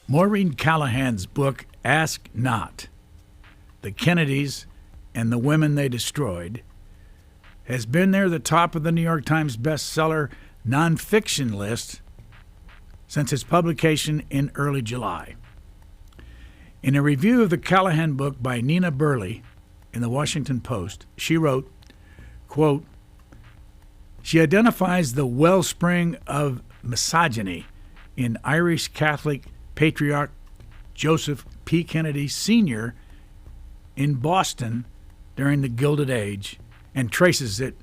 Maureen Callahan's book, Ask Not: The Kennedys and the Women They Destroyed, has been near the top of the New York Times bestseller nonfiction list since its publication in early July. In a review of the Callahan book by Nina Burleigh in the Washington Post, she wrote, quote, "She identifies the wellspring of misogyny in Irish Catholic patriarch Joseph P. Kennedy Sr. in Boston during the Gilded Age and traces it,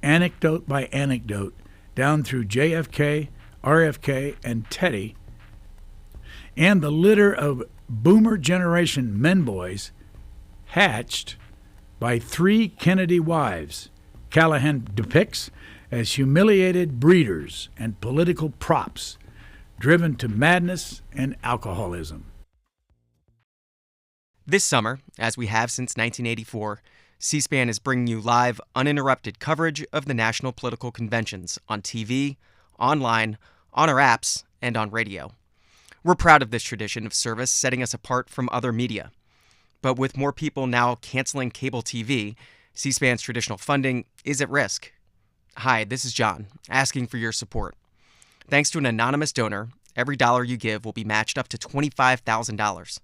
anecdote by anecdote, down through JFK, RFK, and Teddy, and the litter of boomer generation men boys hatched by three Kennedy wives Callahan depicts as humiliated breeders and political props driven to madness and alcoholism." This summer, as we have since 1984, C-SPAN is bringing you live, uninterrupted coverage of the national political conventions on TV, online, on our apps, and on radio. We're proud of this tradition of service, setting us apart from other media. But with more people now canceling cable TV, C-SPAN's traditional funding is at risk. Hi, this is John, asking for your support. Thanks to an anonymous donor, every dollar you give will be matched up to $25,000.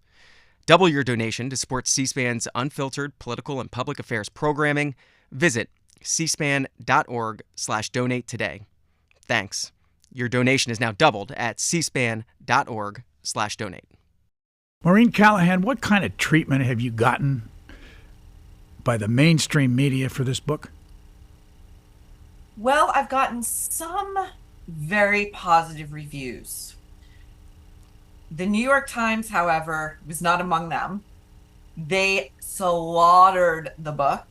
Double your donation to support C-SPAN's unfiltered political and public affairs programming. Visit cspan.org/donate today. Thanks. Your donation is now doubled at cspan.org/donate. Maureen Callahan, what kind of treatment have you gotten by the mainstream media for this book? Well, I've gotten some very positive reviews. The New York Times, however, was not among them. They slaughtered the book.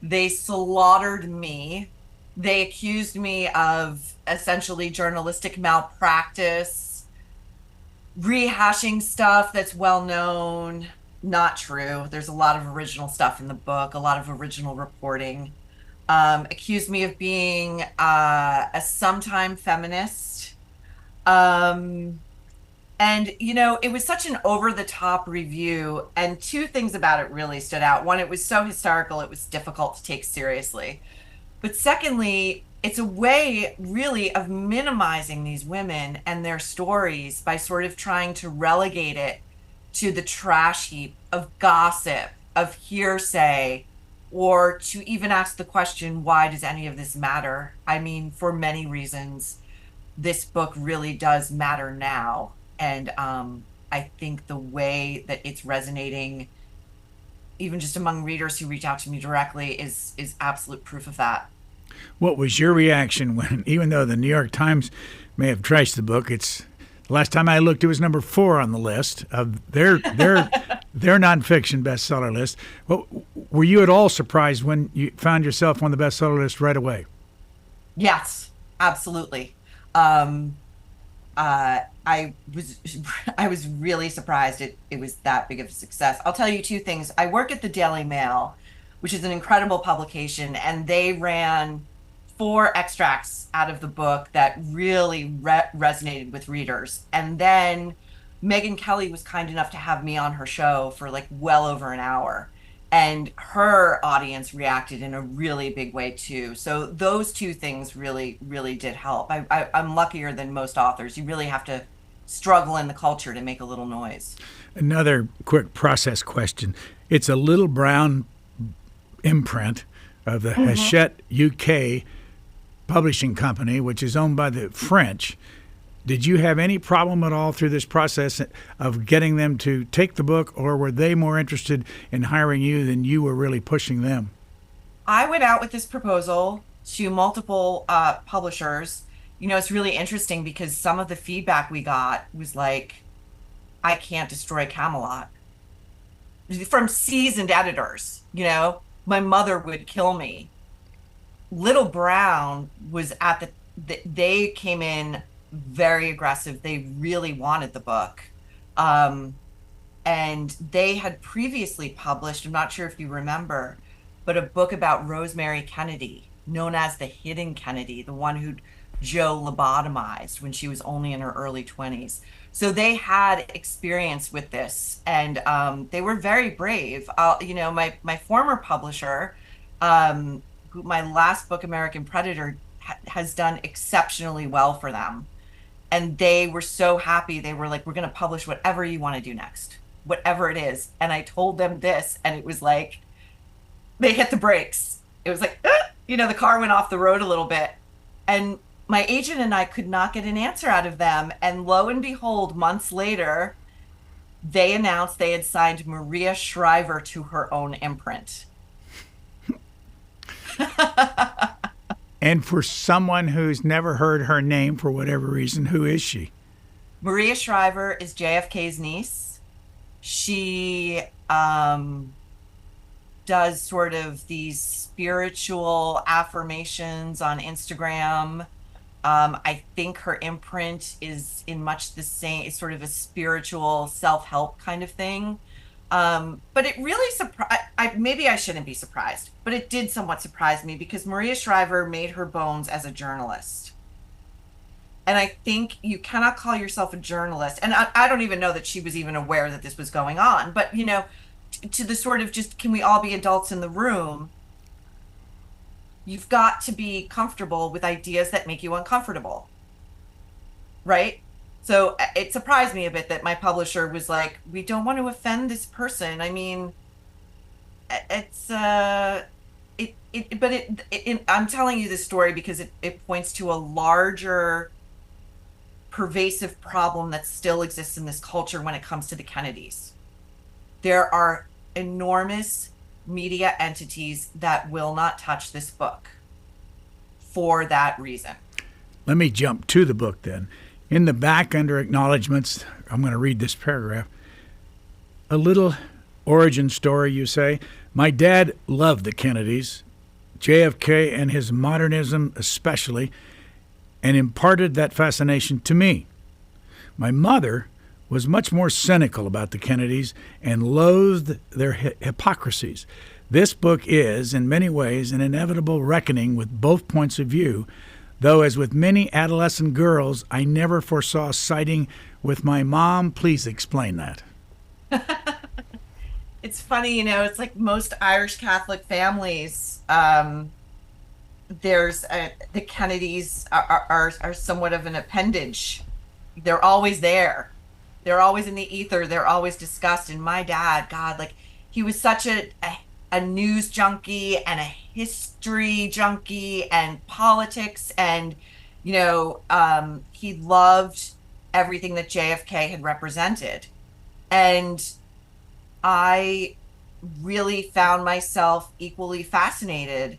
They slaughtered me. They accused me of essentially journalistic malpractice, rehashing stuff that's well known. Not true. There's a lot of original stuff in the book, a lot of original reporting. Accused me of being a sometime feminist. And, you know, it was such an over-the-top review, and two things about it really stood out. One, it was so hysterical, it was difficult to take seriously. But secondly, it's a way, really, of minimizing these women and their stories by sort of trying to relegate it to the trash heap of gossip, of hearsay, or to even ask the question, why does any of this matter? I mean, for many reasons, this book really does matter now. And I think the way that it's resonating, even just among readers who reach out to me directly, is absolute proof of that. What was your reaction when, even though the New York Times may have trashed the book, it's the last time I looked, it was number 4 on the list of their nonfiction bestseller list. Well, were you at all surprised when you found yourself on the bestseller list right away? Yes, absolutely. I was really surprised it was that big of a success. I'll tell you two things. I work at the Daily Mail, which is an incredible publication, and they ran 4 extracts out of the book that really resonated with readers. And then Megyn Kelly was kind enough to have me on her show for like well over an hour. And her audience reacted in a really big way too. So those two things really, really did help. I'm luckier than most authors. You really have to struggle in the culture to make a little noise. Another quick process question. It's a little brown imprint of the Hachette UK publishing company, which is owned by the French. Did you have any problem at all through this process of getting them to take the book, or were they more interested in hiring you than you were really pushing them? I went out with this proposal to multiple publishers. You know, it's really interesting because some of the feedback we got was like, I can't destroy Camelot. From seasoned editors, you know, my mother would kill me. Little Brown was at they came in very aggressive. They really wanted the book. And they had previously published, I'm not sure if you remember, but a book about Rosemary Kennedy, known as the Hidden Kennedy, the one who'd Joe lobotomized when she was only in her early 20s. So they had experience with this, and they were very brave. My former publisher, my last book, American Predator, has done exceptionally well for them. And they were so happy. They were like, we're going to publish whatever you want to do next, whatever it is. And I told them this, and it was like, they hit the brakes. It was like, the car went off the road a little bit. And my agent and I could not get an answer out of them. And lo and behold, months later, they announced they had signed Maria Shriver to her own imprint. And for someone who's never heard her name for whatever reason, who is she? Maria Shriver is JFK's niece. She does sort of these spiritual affirmations on Instagram. I think her imprint is in much the same, it's sort of a spiritual self-help kind of thing. But it really maybe I shouldn't be surprised, but it did somewhat surprise me because Maria Shriver made her bones as a journalist. And I think you cannot call yourself a journalist. And I don't even know that she was even aware that this was going on. But, to the sort of just, can we all be adults in the room? You've got to be comfortable with ideas that make you uncomfortable. Right? So it surprised me a bit that my publisher was like, we don't want to offend this person. I mean, I'm telling you this story because it points to a larger pervasive problem that still exists in this culture when it comes to the Kennedys. There are enormous media entities that will not touch this book for that reason. Let me jump to the book then. In the back under acknowledgments, I'm going to read this paragraph. A little origin story, you say. My dad loved the Kennedys, JFK and his modernism especially, and imparted that fascination to me. My mother was much more cynical about the Kennedys and loathed their hypocrisies. This book is, in many ways, an inevitable reckoning with both points of view, though, as with many adolescent girls, I never foresaw siding with my mom. Please explain that. It's funny, it's like most Irish Catholic families. The Kennedys are somewhat of an appendage. They're always there. They're always in the ether. They're always discussed. And my dad, God, like he was such a news junkie and a history junkie and politics. And, he loved everything that JFK had represented. And I really found myself equally fascinated.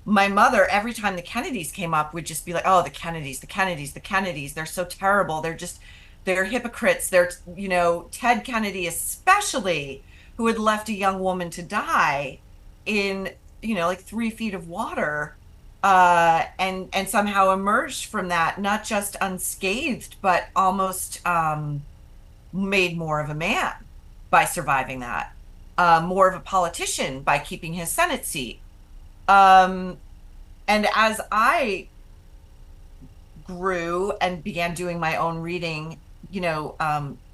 My mother, every time the Kennedys came up, would just be like, oh, the Kennedys, the Kennedys, the Kennedys. They're so terrible. They're hypocrites. They're, Ted Kennedy especially, who had left a young woman to die in, like 3 feet of water, and somehow emerged from that, not just unscathed, but almost made more of a man by surviving that, more of a politician by keeping his Senate seat. And as I grew and began doing my own reading,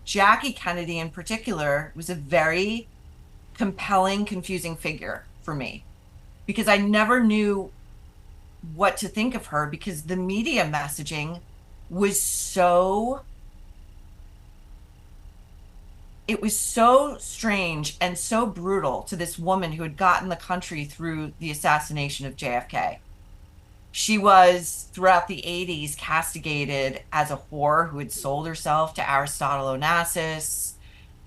Jackie Kennedy in particular was a very compelling, confusing figure for me because I never knew what to think of her because the media messaging was so strange and so brutal to this woman who had gotten the country through the assassination of JFK. She was, throughout the 80s, castigated as a whore who had sold herself to Aristotle Onassis,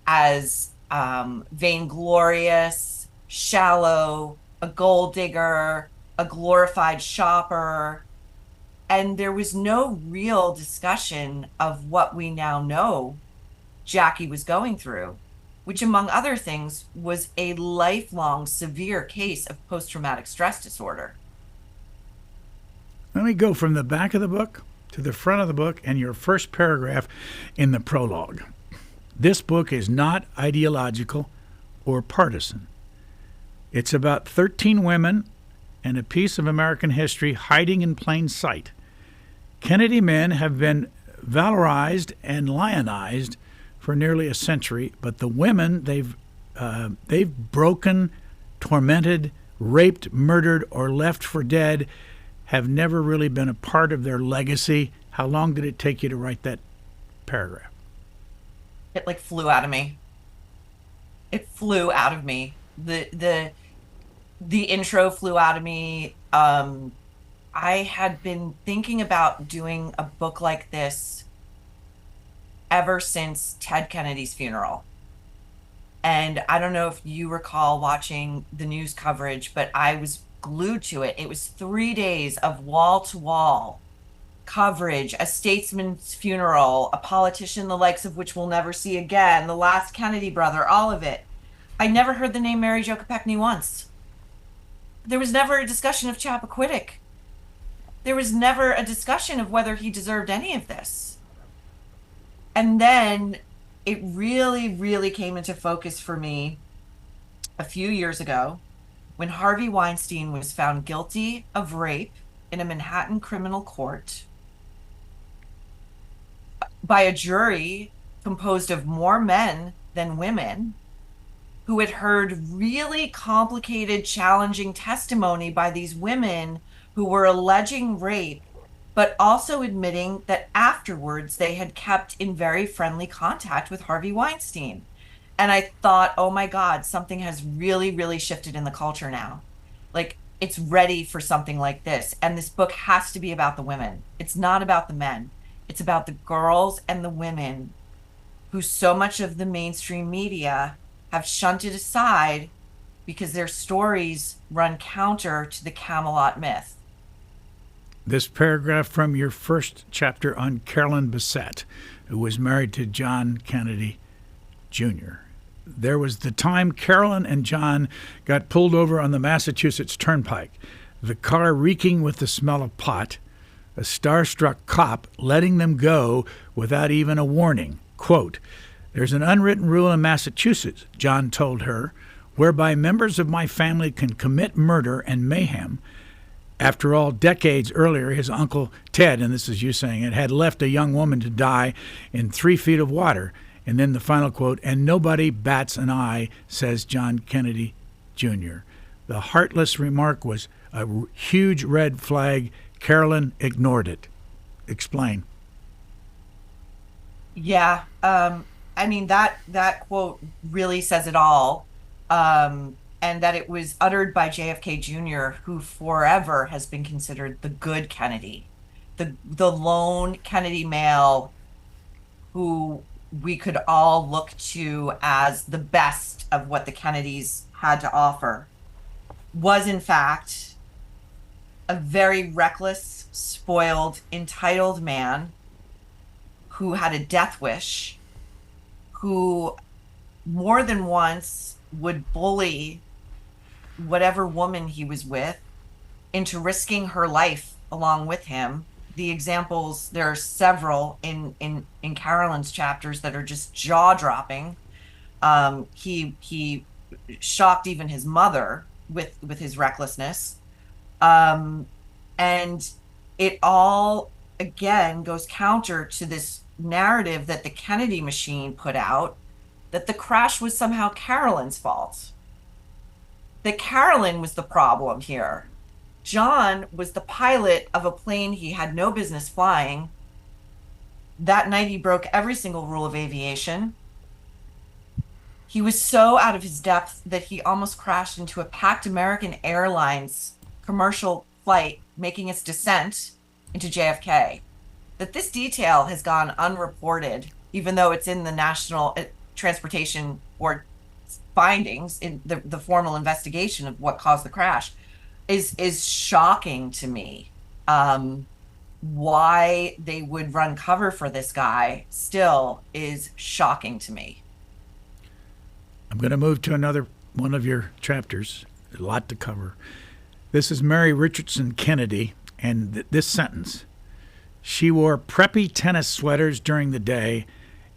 as vainglorious, shallow, a gold digger, a glorified shopper. And there was no real discussion of what we now know Jackie was going through, which, among other things, was a lifelong severe case of post-traumatic stress disorder. Let me go from the back of the book to the front of the book and your first paragraph in the prologue. This book is not ideological or partisan. It's about 13 women and a piece of American history hiding in plain sight. Kennedy men have been valorized and lionized for nearly a century, but the women they've broken, tormented, raped, murdered, or left for dead have never really been a part of their legacy. How long did it take you to write that paragraph? It like flew out of me. It flew out of me. The intro flew out of me. I had been thinking about doing a book like this ever since Ted Kennedy's funeral. And I don't know if you recall watching the news coverage, but I was glued to it. It was 3 days of wall-to-wall coverage, a statesman's funeral, a politician the likes of which we'll never see again, the last Kennedy brother, all of it. I never heard the name Mary Jo Kopechne once. There was never a discussion of Chappaquiddick. There was never a discussion of whether he deserved any of this. And then it really, really came into focus for me a few years ago when Harvey Weinstein was found guilty of rape in a Manhattan criminal court by a jury composed of more men than women who had heard really complicated, challenging testimony by these women who were alleging rape, but also admitting that afterwards they had kept in very friendly contact with Harvey Weinstein. And I thought, oh my God, something has really, really shifted in the culture now. Like, it's ready for something like this. And this book has to be about the women. It's not about the men. It's about the girls and the women who so much of the mainstream media have shunted aside because their stories run counter to the Camelot myth. This paragraph from your first chapter on Carolyn Bessette, who was married to John Kennedy Jr. There was the time Carolyn and John got pulled over on the Massachusetts Turnpike, the car reeking with the smell of pot, a starstruck cop letting them go without even a warning. Quote, "There's an unwritten rule in Massachusetts," John told her, "whereby members of my family can commit murder and mayhem." After all, decades earlier, his uncle Ted, and this is you saying it, had left a young woman to die in 3 feet of water. And then the final quote, "And nobody bats an eye," says John Kennedy Jr. The heartless remark was a huge red flag. Carolyn ignored it. Explain. Yeah. I mean, that quote really says it all. And that it was uttered by JFK Jr., who forever has been considered the good Kennedy, the lone Kennedy male who we could all look to as the best of what the Kennedys had to offer, was in fact a very reckless, spoiled, entitled man who had a death wish, who more than once would bully whatever woman he was with into risking her life along with him. The examples, there are several in Carolyn's chapters that are just jaw-dropping. He shocked even his mother with his recklessness. And it all, again, goes counter to this narrative that the Kennedy machine put out, that the crash was somehow Carolyn's fault. That Carolyn was the problem here. John was the pilot of a plane he had no business flying. That night he broke every single rule of aviation. He was so out of his depth that he almost crashed into a packed American Airlines commercial flight making its descent into JFK. That this detail has gone unreported, even though it's in the National Transportation Board findings in the formal investigation of what caused the crash, is shocking to me. Why they would run cover for this guy still is shocking to me. I'm going to move to another one of your chapters. A lot to cover. This is Mary Richardson Kennedy, and this sentence: "She wore preppy tennis sweaters during the day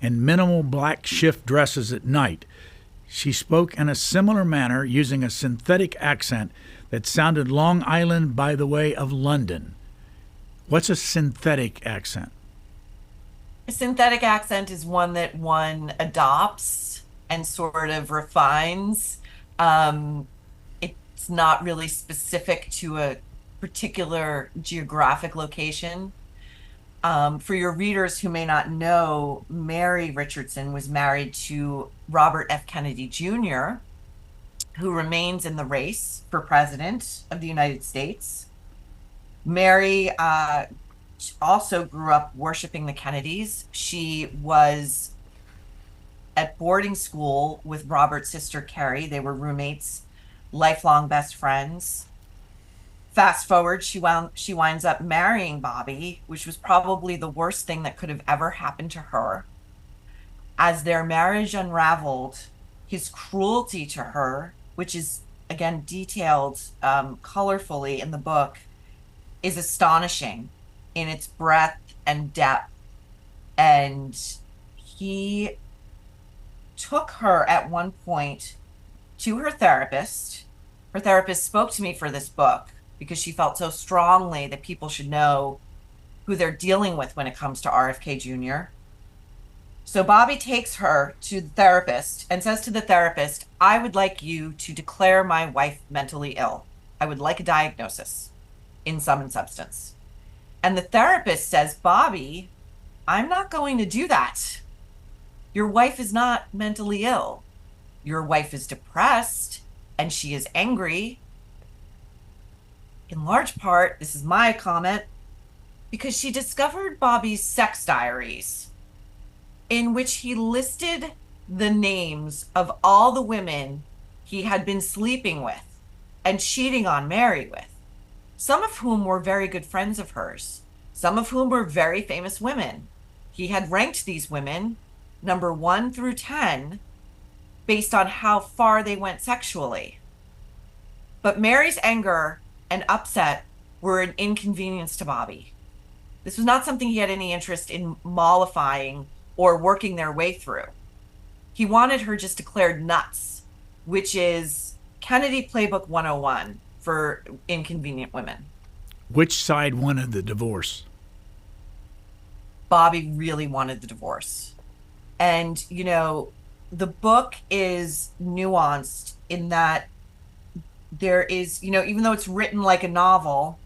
and minimal black shift dresses at night. She spoke in a similar manner, using a synthetic accent that sounded Long Island by the way of London." What's a synthetic accent? A synthetic accent is one that one adopts and sort of refines. It's not really specific to a particular geographic location. For your readers who may not know, Mary Richardson was married to Robert F. Kennedy Jr., who remains in the race for president of the United States. Mary also grew up worshiping the Kennedys. She was at boarding school with Robert's sister Carrie. They were roommates, lifelong best friends. Fast forward, she winds up marrying Bobby, which was probably the worst thing that could have ever happened to her. As their marriage unraveled, his cruelty to her, which is again detailed colorfully in the book, is astonishing in its breadth and depth. And he took her at one point to her therapist. Her therapist spoke to me for this book because she felt so strongly that people should know who they're dealing with when it comes to RFK Jr. So Bobby takes her to the therapist and says to the therapist, I would like you to declare my wife mentally ill. I would like a diagnosis in sum and substance. And the therapist says, Bobby, I'm not going to do that. Your wife is not mentally ill. Your wife is depressed and she is angry. In large part, this is my comment, because she discovered Bobby's sex diaries, in which he listed the names of all the women he had been sleeping with and cheating on Mary with, some of whom were very good friends of hers, some of whom were very famous women. He had ranked these women number 1 through 10 based on how far they went sexually. But Mary's anger and upset were an inconvenience to Bobby. This was not something he had any interest in mollifying or working their way through. He wanted her just declared nuts, which is Kennedy Playbook 101 for inconvenient women. Which side wanted the divorce? Bobby really wanted the divorce. And, you know, the book is nuanced in that there is, you know, even though it's written like a novel,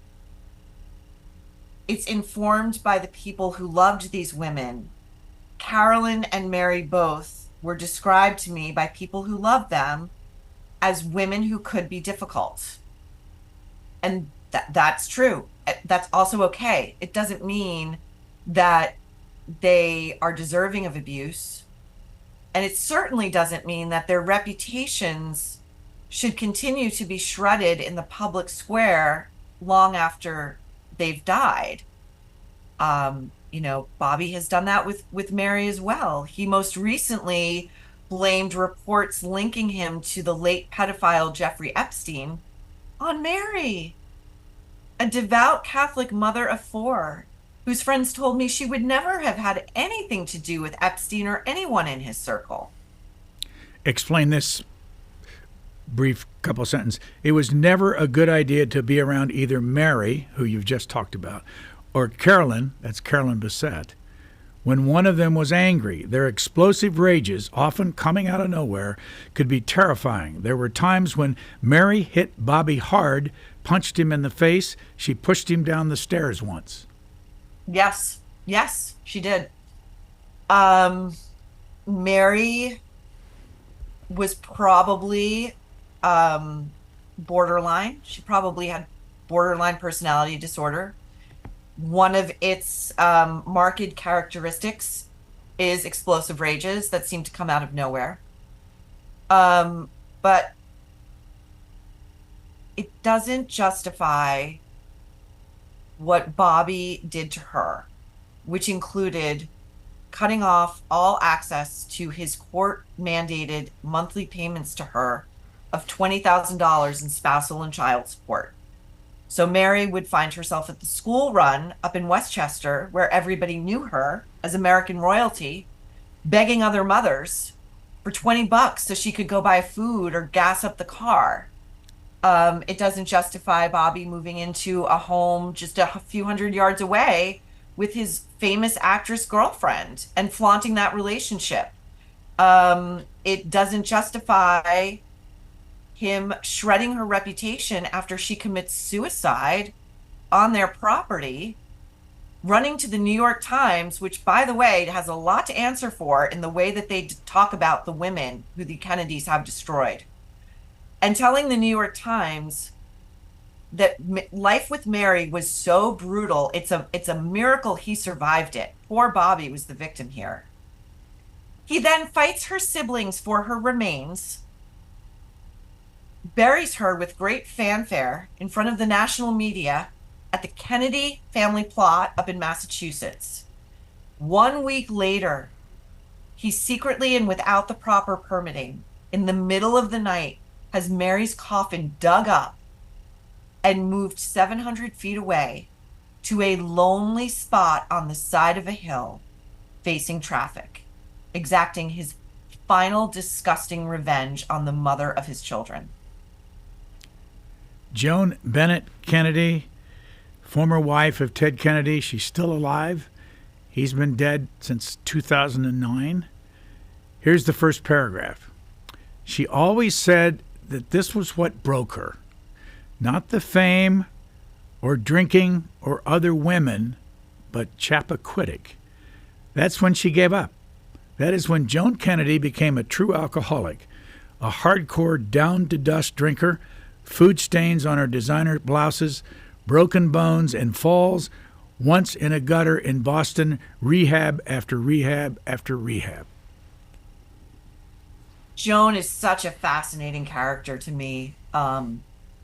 it's informed by the people who loved these women. Carolyn and Mary both were described to me by people who loved them as women who could be difficult. And that's true. That's also okay. It doesn't mean that they are deserving of abuse. And it certainly doesn't mean that their reputations should continue to be shredded in the public square long after they've died. You know, Bobby has done that with Mary as well. He most recently blamed reports linking him to the late pedophile Jeffrey Epstein on Mary, a devout Catholic mother of 4, whose friends told me she would never have had anything to do with Epstein or anyone in his circle. Explain this brief couple sentences. It was never a good idea to be around either Mary, who you've just talked about, or Carolyn, that's Carolyn Bessette, when one of them was angry. Their explosive rages, often coming out of nowhere, could be terrifying. There were times when Mary hit Bobby hard, punched him in the face. She pushed him down the stairs once. Yes, she did. Mary was probably borderline. She probably had borderline personality disorder. One of its marked characteristics is explosive rages that seem to come out of nowhere. But it doesn't justify what Bobby did to her, which included cutting off all access to his court-mandated monthly payments to her of $20,000 in spousal and child support. So Mary would find herself at the school run up in Westchester, where everybody knew her as American royalty, begging other mothers for $20 so she could go buy food or gas up the car. It doesn't justify Bobby moving into a home just a few hundred yards away with his famous actress girlfriend and flaunting that relationship. It doesn't justify him shredding her reputation after she commits suicide on their property, running to the New York Times, which, by the way, has a lot to answer for in the way that they talk about the women who the Kennedys have destroyed, and telling the New York Times that life with Mary was so brutal. It's a miracle he survived it. Poor Bobby was the victim here. He then fights her siblings for her remains, buries her with great fanfare in front of the national media at the Kennedy family plot up in Massachusetts. 1 week later, he secretly and without the proper permitting, in the middle of the night, has Mary's coffin dug up and moved 700 feet away to a lonely spot on the side of a hill facing traffic, exacting his final disgusting revenge on the mother of his children. Joan Bennett Kennedy, former wife of Ted Kennedy, she's still alive. He's been dead since 2009. Here's the first paragraph. She always said that this was what broke her. Not the fame or drinking or other women, but Chappaquiddick. That's when she gave up. That is when Joan Kennedy became a true alcoholic, a hardcore down-to-dust drinker, food stains on her designer blouses, broken bones and falls, once in a gutter in Boston, rehab after rehab after rehab. Joan is such a fascinating character to me.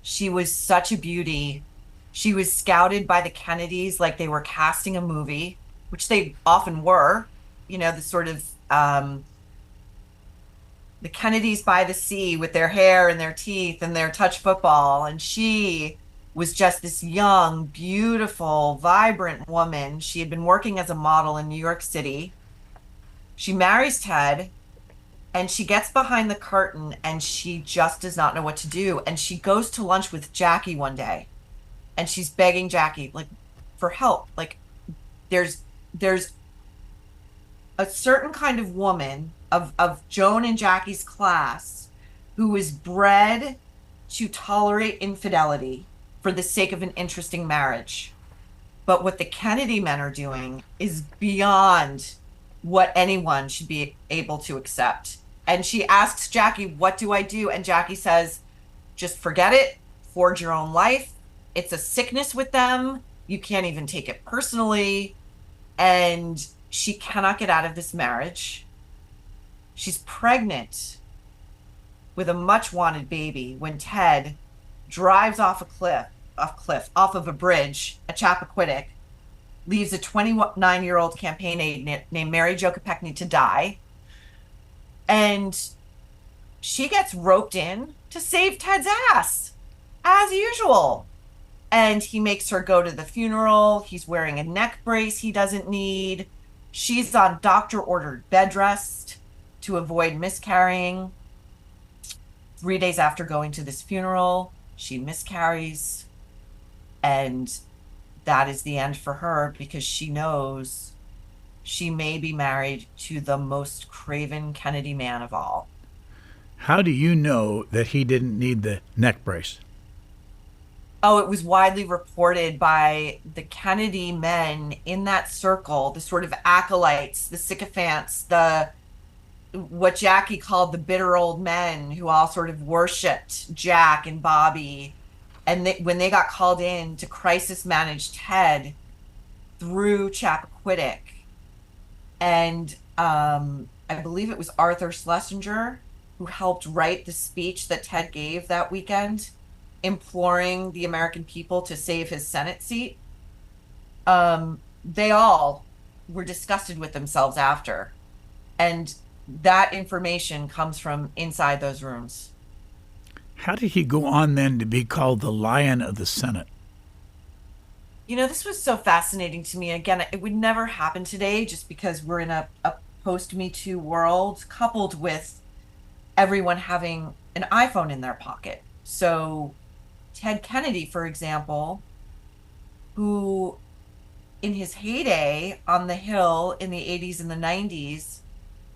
She was such a beauty. She was scouted by the Kennedys like they were casting a movie, which they often were. You know, the sort of the Kennedys by the sea with their hair and their teeth and their touch football. And she was just this young, beautiful, vibrant woman. She had been working as a model in New York City. She marries Ted, and she gets behind the curtain, and she just does not know what to do. And she goes to lunch with Jackie one day, and she's begging Jackie, like, for help. Like, there's a certain kind of woman of Joan and Jackie's class who was bred to tolerate infidelity for the sake of an interesting marriage. But what the Kennedy men are doing is beyond what anyone should be able to accept. And she asks Jackie, what do I do? And Jackie says, just forget it, forge your own life. It's a sickness with them. You can't even take it personally. And she cannot get out of this marriage. She's pregnant with a much wanted baby when Ted drives off of a bridge at Chappaquiddick, leaves a 29-year-old campaign aide named Mary Jo Kopechne to die. And she gets roped in to save Ted's ass, as usual. And he makes her go to the funeral. He's wearing a neck brace he doesn't need. She's on doctor-ordered bed rest to avoid miscarrying. 3 days after going to this funeral, she miscarries. And that is the end for her, because she knows she may be married to the most craven Kennedy man of all. How do you know that he didn't need the neck brace? Oh, it was widely reported by the Kennedy men in that circle, the sort of acolytes, the sycophants, what Jackie called the bitter old men who all sort of worshipped Jack and Bobby. And when they got called in to crisis manage Ted through Chappaquiddick, and I believe it was Arthur Schlesinger who helped write the speech that Ted gave that weekend, imploring the American people to save his Senate seat. They all were disgusted with themselves after. And that information comes from inside those rooms. How did he go on then to be called the Lion of the Senate? You know, this was so fascinating to me. Again, it would never happen today just because we're in a post-Me Too world, coupled with everyone having an iPhone in their pocket. So Ted Kennedy, for example, who in his heyday on the Hill in the 80s and the 90s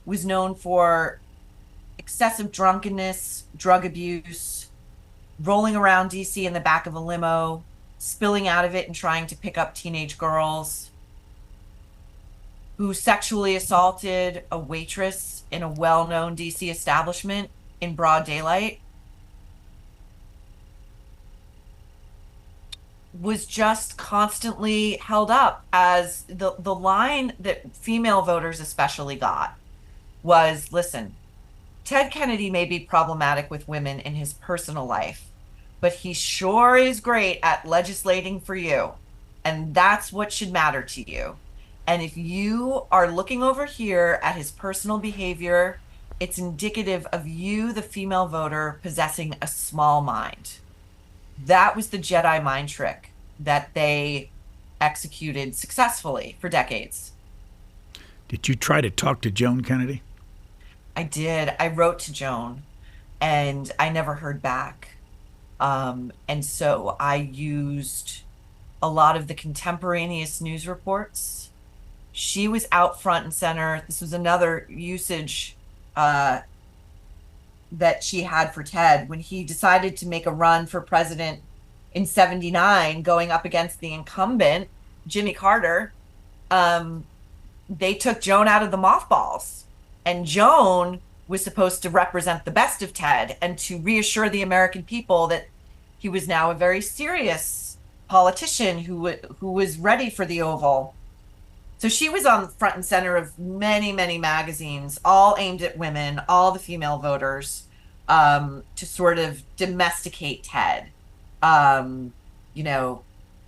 was known for excessive drunkenness, drug abuse, rolling around DC in the back of a limo, spilling out of it and trying to pick up teenage girls, who sexually assaulted a waitress in a well-known DC establishment in broad daylight, was just constantly held up as the line that female voters especially got was, listen, Ted Kennedy may be problematic with women in his personal life, but he sure is great at legislating for you. And that's what should matter to you. And if you are looking over here at his personal behavior, it's indicative of you, the female voter, possessing a small mind. That was the Jedi mind trick that they executed successfully for decades. Did you try to talk to Joan Kennedy? I did. I wrote to Joan and I never heard back. And so I used a lot of the contemporaneous news reports. She was out front and center. This was another usage that she had for Ted when he decided to make a run for president in 79, going up against the incumbent, Jimmy Carter. They took Joan out of the mothballs, and Joan was supposed to represent the best of Ted and to reassure the American people that he was now a very serious politician who was ready for the Oval. So she was on front and center of many, many magazines, all aimed at women, all the female voters, to sort of domesticate Ted.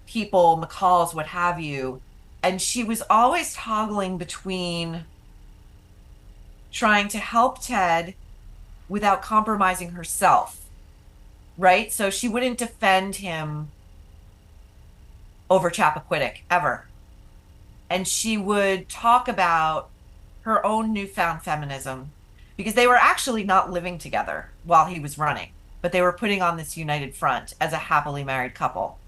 People, McCall's, what have you. And she was always toggling between trying to help Ted without compromising herself, right? So she wouldn't defend him over Chappaquiddick ever. And she would talk about her own newfound feminism, because they were actually not living together while he was running, but they were putting on this united front as a happily married couple.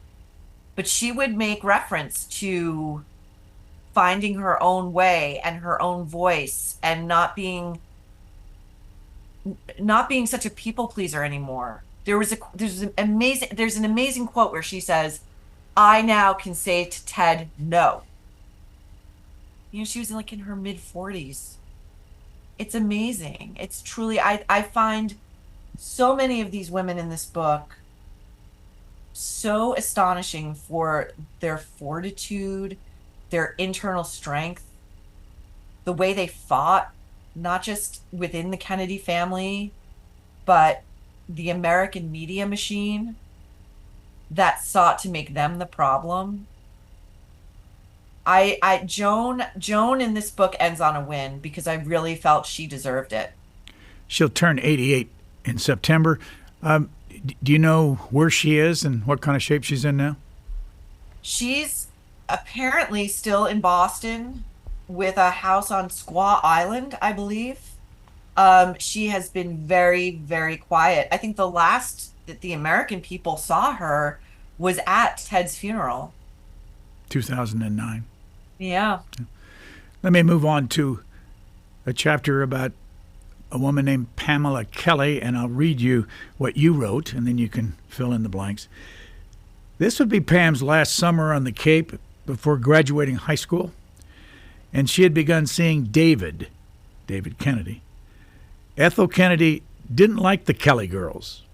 But she would make reference to finding her own way and her own voice and not being such a people pleaser anymore. There's an amazing quote where she says, "I now can say to Ted, no." She was in her mid 40s. It's amazing. It's truly, I find so many of these women in this book so astonishing for their fortitude, their internal strength, the way they fought, not just within the Kennedy family, but the American media machine that sought to make them the problem. Joan in this book ends on a win because I really felt she deserved it. She'll turn 88 in September. Do you know where she is and what kind of shape she's in now? She's apparently still in Boston with a house on Squaw Island, I believe. She has been very, very quiet. I think the last that the American people saw her was at Ted's funeral. 2009. Yeah. Let me move on to a chapter about a woman named Pamela Kelly, and I'll read you what you wrote, and then you can fill in the blanks. This would be Pam's last summer on the Cape before graduating high school, and she had begun seeing David Kennedy. Ethel Kennedy didn't like the Kelly girls,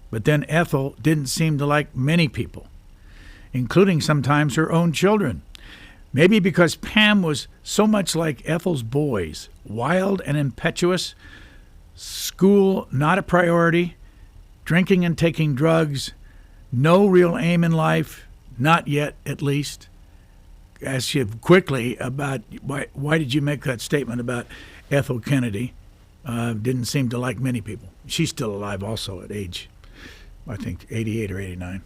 but then Ethel didn't seem to like many people, including sometimes her own children. Maybe because Pam was so much like Ethel's boys, wild and impetuous, school not a priority, drinking and taking drugs, no real aim in life, not yet at least. Ask you quickly about why did you make that statement about Ethel Kennedy? Didn't seem to like many people. She's still alive also at age, I think, 88 or 89.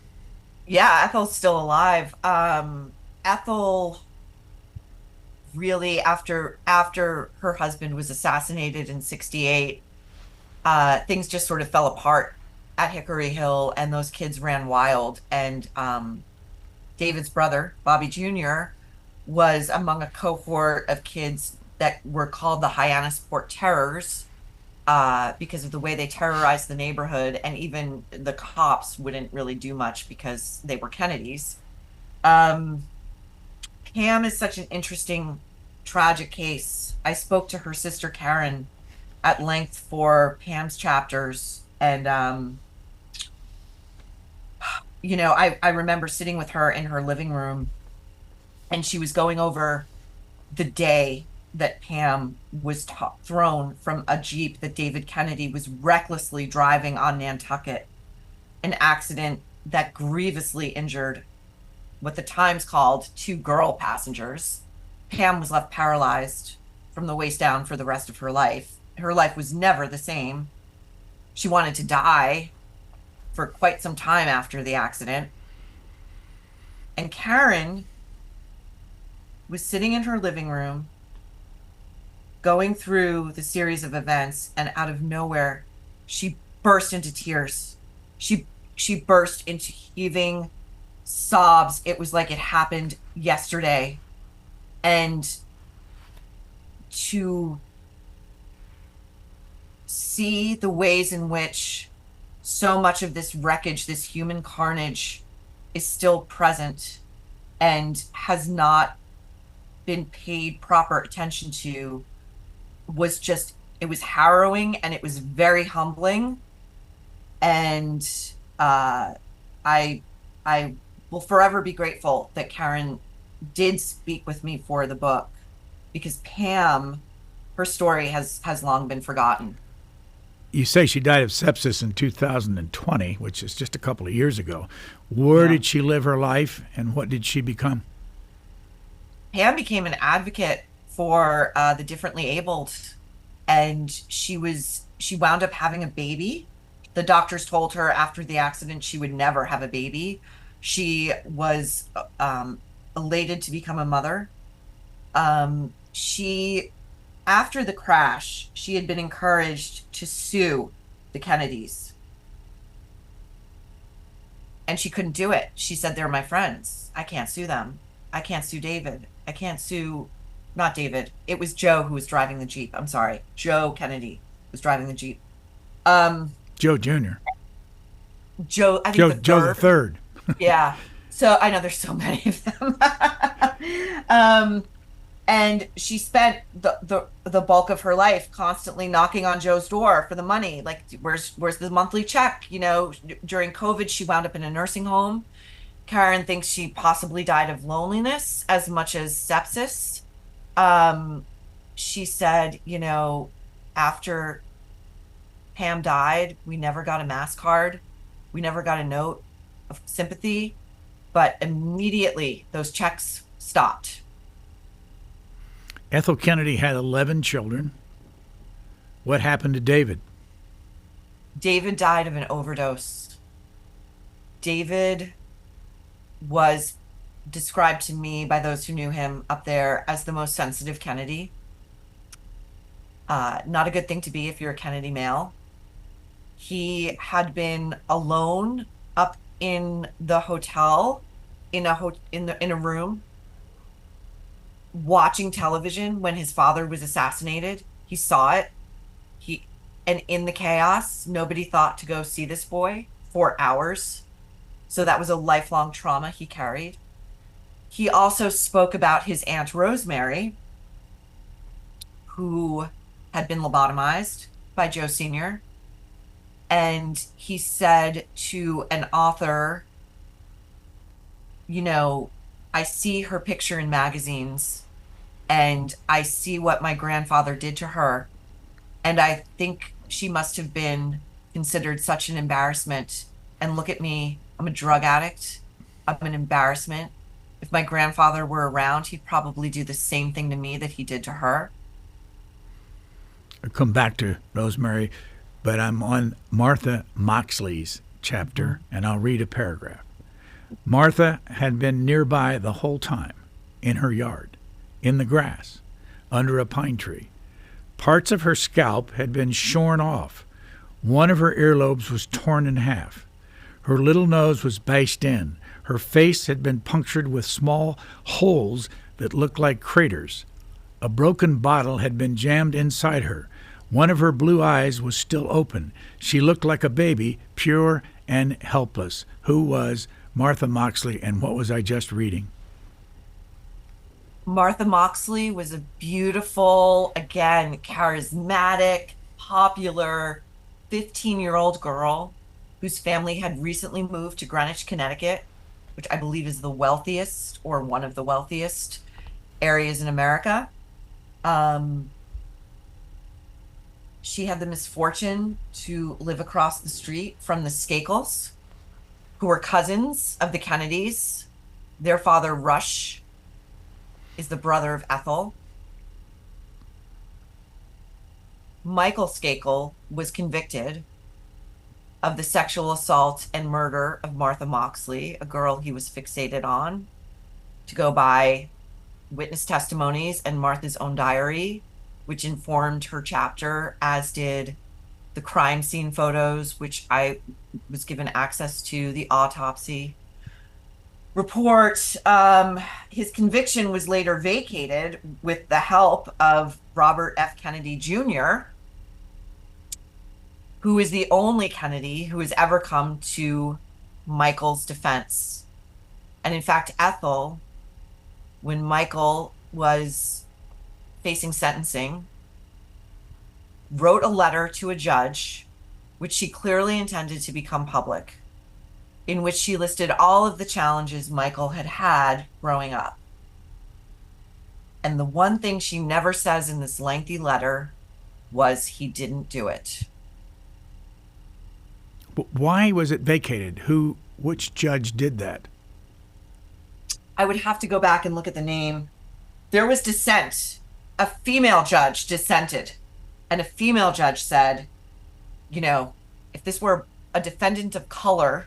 Yeah, Ethel's still alive. Ethel really, after her husband was assassinated in 68, things just sort of fell apart at Hickory Hill, and those kids ran wild. And David's brother, Bobby Jr., was among a cohort of kids that were called the Hyannisport Terrors, because of the way they terrorized the neighborhood, and even the cops wouldn't really do much because they were Kennedys. Pam is such an interesting, tragic case. I spoke to her sister Karen at length for Pam's chapters, and I remember sitting with her in her living room, and she was going over the day that Pam was thrown from a Jeep that David Kennedy was recklessly driving on Nantucket, an accident that grievously injured what the Times called 2 girl passengers. Pam was left paralyzed from the waist down for the rest of her life. Her life was never the same. She wanted to die for quite some time after the accident. And Karen was sitting in her living room, going through the series of events, and out of nowhere, she burst into tears. She burst into heaving sobs. It was like it happened yesterday. And to see the ways in which so much of this wreckage, this human carnage, is still present and has not been paid proper attention to, was just, it was harrowing, and it was very humbling. And I will forever be grateful that Karen did speak with me for the book, because Pam, her story has long been forgotten. You say she died of sepsis in 2020, which is just a couple of years ago. Where did she live her life, and what did she become? Pam became an advocate for the differently abled, and she wound up having a baby. The doctors told her after the accident she would never have a baby. She was elated to become a mother. After the crash, she had been encouraged to sue the Kennedys. And she couldn't do it. She said, they're my friends. I can't sue them. I can't sue David. I can't sue, not David. It was Joe who was driving the Jeep. I'm sorry. Joe Kennedy was driving the Jeep. Joe Jr. Joe, I think Joe the third. Yeah. So I know there's so many of them. And she spent the bulk of her life constantly knocking on Joe's door for the money. Like, where's the monthly check? During COVID, she wound up in a nursing home. Karen thinks she possibly died of loneliness as much as sepsis. She said, after Pam died, we never got a mass card. We never got a note of sympathy, but immediately those checks stopped. Ethel Kennedy had 11 children. What happened to David? David died of an overdose. David was described to me by those who knew him up there as the most sensitive Kennedy. Not a good thing to be if you're a Kennedy male. He had been alone up in the hotel, in a room, watching television when his father was assassinated. He saw it. And in the chaos, nobody thought to go see this boy for hours. So that was a lifelong trauma he carried. He also spoke about his Aunt Rosemary, who had been lobotomized by Joe Sr. And he said to an author, I see her picture in magazines, and I see what my grandfather did to her. And I think she must have been considered such an embarrassment. And look at me, I'm a drug addict. I'm an embarrassment. If my grandfather were around, he'd probably do the same thing to me that he did to her. I'll come back to Rosemary, but I'm on Martha Moxley's chapter, and I'll read a paragraph. Martha had been nearby the whole time, in her yard, in the grass, under a pine tree. Parts of her scalp had been shorn off, One of her earlobes was torn in half. Her little nose was bashed in. Her face had been punctured with small holes that looked like craters. A broken bottle had been jammed inside her. One of her blue eyes was still open. She looked like a baby, pure and helpless. Who was Martha Moxley, and what was I just reading? Martha Moxley was a beautiful, again, charismatic, popular 15-year-old girl whose family had recently moved to Greenwich, Connecticut, which I believe is the wealthiest or one of the wealthiest areas in America. She had the misfortune to live across the street from the Skakels, who were cousins of the Kennedys. Their father, Rush, is the brother of Ethel. Michael Skakel was convicted of the sexual assault and murder of Martha Moxley, a girl he was fixated on, to go by witness testimonies and Martha's own diary, which informed her chapter, as did the crime scene photos, which I was given access to, the autopsy report. His conviction was later vacated with the help of Robert F. Kennedy Jr., who is the only Kennedy who has ever come to Michael's defense. And in fact, Ethel, when Michael was facing sentencing, wrote a letter to a judge, which she clearly intended to become public, in which she listed all of the challenges Michael had had growing up. And the one thing she never says in this lengthy letter was he didn't do it. Why was it vacated? Which judge did that? I would have to go back and look at the name. There was dissent. A female judge dissented. And a female judge said, if this were a defendant of color,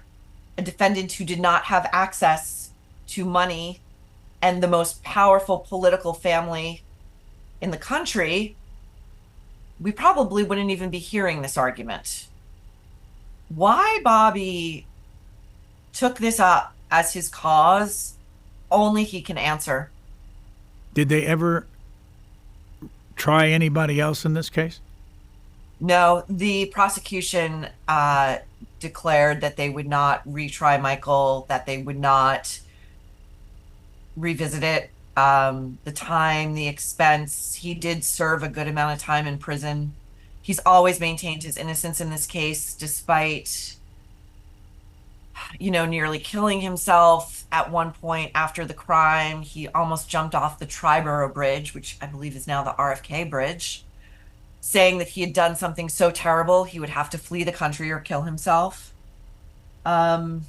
a defendant who did not have access to money and the most powerful political family in the country, we probably wouldn't even be hearing this argument. Why Bobby took this up as his cause, only he can answer. Did they ever try anybody else in this case? No, the prosecution declared that they would not retry Michael, that they would not revisit it. The time, the expense, he did serve a good amount of time in prison. He's always maintained his innocence in this case, despite, nearly killing himself at one point after the crime. He almost jumped off the Triborough Bridge, which I believe is now the RFK Bridge, saying that he had done something so terrible he would have to flee the country or kill himself. Martha's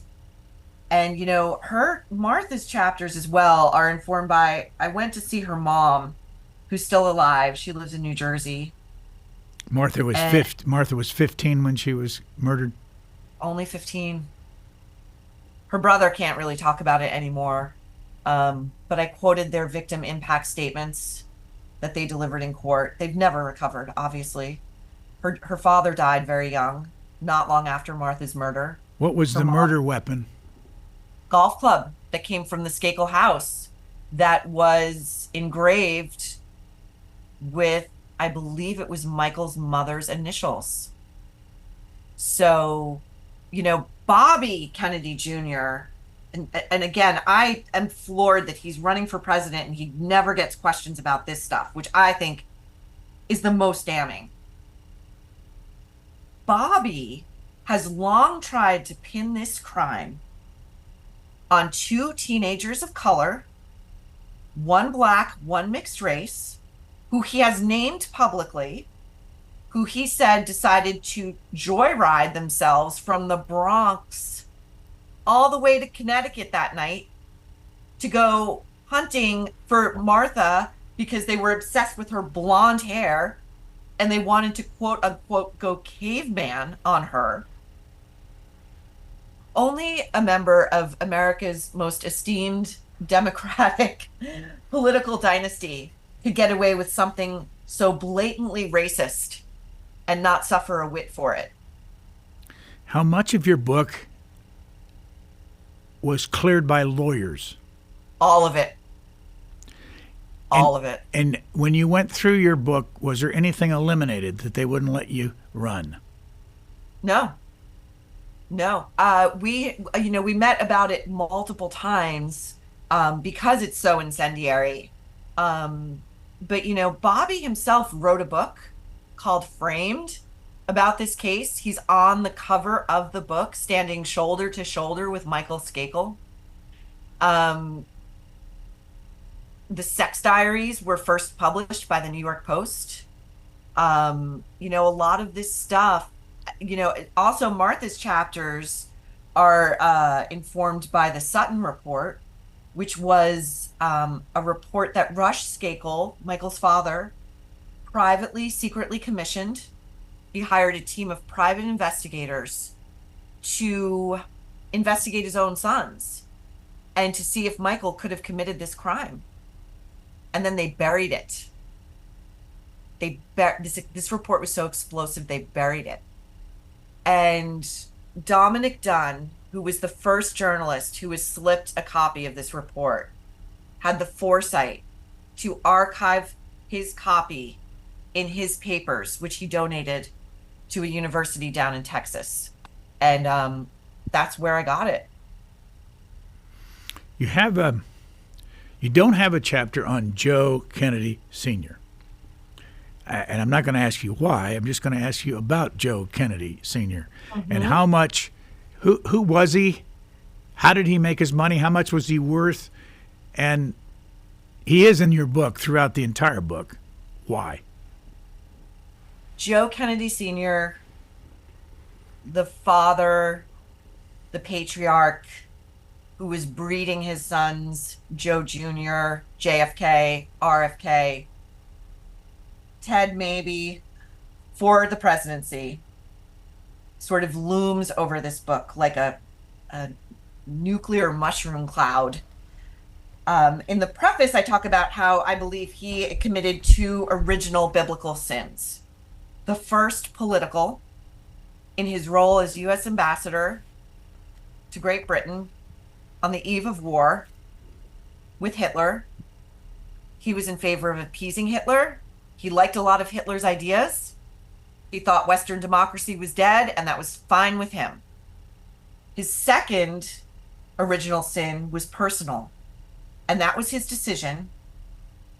chapters as well are informed by, I went to see her mom, who's still alive. She lives in New Jersey. Martha was 15 when she was murdered. Only 15. Her brother can't really talk about it anymore. But I quoted their victim impact statements that they delivered in court. They've never recovered, obviously. Her father died very young, not long after Martha's murder. What was the murder weapon? Golf club that came from the Skakel house that was engraved with, I believe it was Michael's mother's initials. So, Bobby Kennedy Jr., and again, I am floored that he's running for president and he never gets questions about this stuff, which I think is the most damning. Bobby has long tried to pin this crime on two teenagers of color, one black, one mixed race, who he has named publicly, who he said decided to joyride themselves from the Bronx all the way to Connecticut that night to go hunting for Martha because they were obsessed with her blonde hair and they wanted to quote unquote go caveman on her. Only a member of America's most esteemed democratic political dynasty could get away with something so blatantly racist and not suffer a whit for it. How much of your book was cleared by lawyers? All of it. All of it. And when you went through your book, was there anything eliminated that they wouldn't let you run? No. No. We met about it multiple times because it's so incendiary. But, Bobby himself wrote a book called Framed about this case. He's on the cover of the book, standing shoulder to shoulder with Michael Skakel. The sex diaries were first published by the New York Post. A lot of this stuff, also Martha's chapters are informed by the Sutton report, which was a report that Rush Skakel, Michael's father, privately, secretly commissioned. He hired a team of private investigators to investigate his own sons and to see if Michael could have committed this crime. And then they buried it. This report was so explosive, they buried it. And Dominic Dunn, who was the first journalist who was slipped a copy of this report, had the foresight to archive his copy in his papers, which he donated to a university down in Texas. And that's where I got it. You don't have a chapter on Joe Kennedy Sr. And I'm not going to ask you why. I'm just going to ask you about Joe Kennedy Sr. And how much, who was he? How did he make his money? How much was he worth? And he is in your book throughout the entire book. Why? Joe Kennedy Sr., the father, the patriarch, who was breeding his sons, Joe Jr., JFK, RFK, Ted maybe, for the presidency, sort of looms over this book like a nuclear mushroom cloud. In the preface, I talk about how I believe he committed two original biblical sins. The first, political, in his role as U.S. ambassador to Great Britain on the eve of war with Hitler. He was in favor of appeasing Hitler. He liked a lot of Hitler's ideas. He thought Western democracy was dead, and that was fine with him. His second original sin was personal, and that was his decision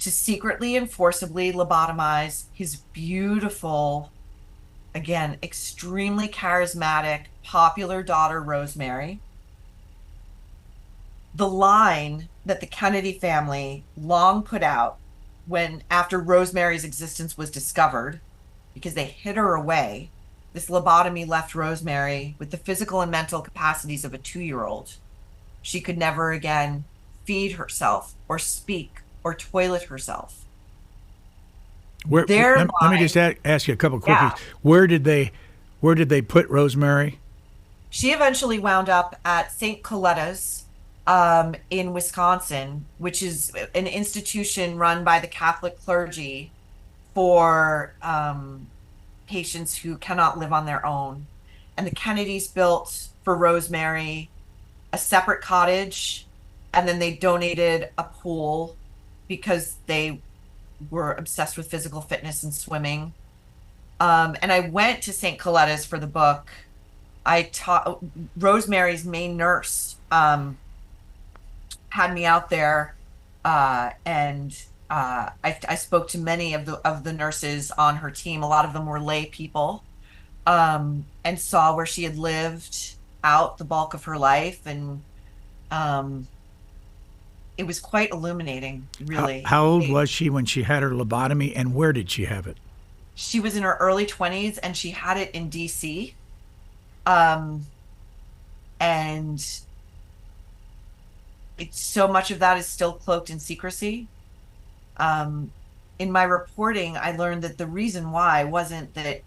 to secretly and forcibly lobotomize his beautiful, again, extremely charismatic, popular daughter, Rosemary. The line that the Kennedy family long put out after Rosemary's existence was discovered, because they hid her away, this lobotomy left Rosemary with the physical and mental capacities of a 2-year-old. She could never again feed herself or speak or toilet herself. Let me just ask you a couple quickies. Yeah. Where did they put Rosemary? She eventually wound up at St. Coletta's in Wisconsin, which is an institution run by the Catholic clergy for patients who cannot live on their own. And the Kennedys built for Rosemary a separate cottage, and then they donated a pool because they were obsessed with physical fitness and swimming. And I went to St. Coletta's for the book. I taught Rosemary's main nurse had me out there, and I spoke to many of the nurses on her team. A lot of them were lay people, and saw where she had lived out the bulk of her life, and it was quite illuminating, really. How old was she when she had her lobotomy, and where did she have it? She was in her early 20s, and she had it in D.C. And so much of that is still cloaked in secrecy. In my reporting, I learned that the reason why wasn't that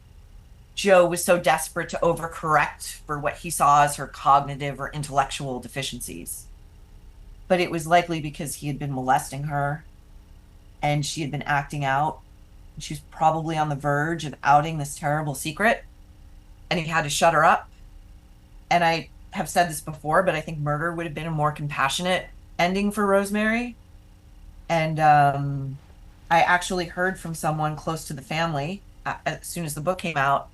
Joe was so desperate to overcorrect for what he saw as her cognitive or intellectual deficiencies, but it was likely because he had been molesting her and she had been acting out. She was probably on the verge of outing this terrible secret, and he had to shut her up and I have said this before, but I think murder would have been a more compassionate ending for Rosemary. And I actually heard from someone close to the family as soon as the book came out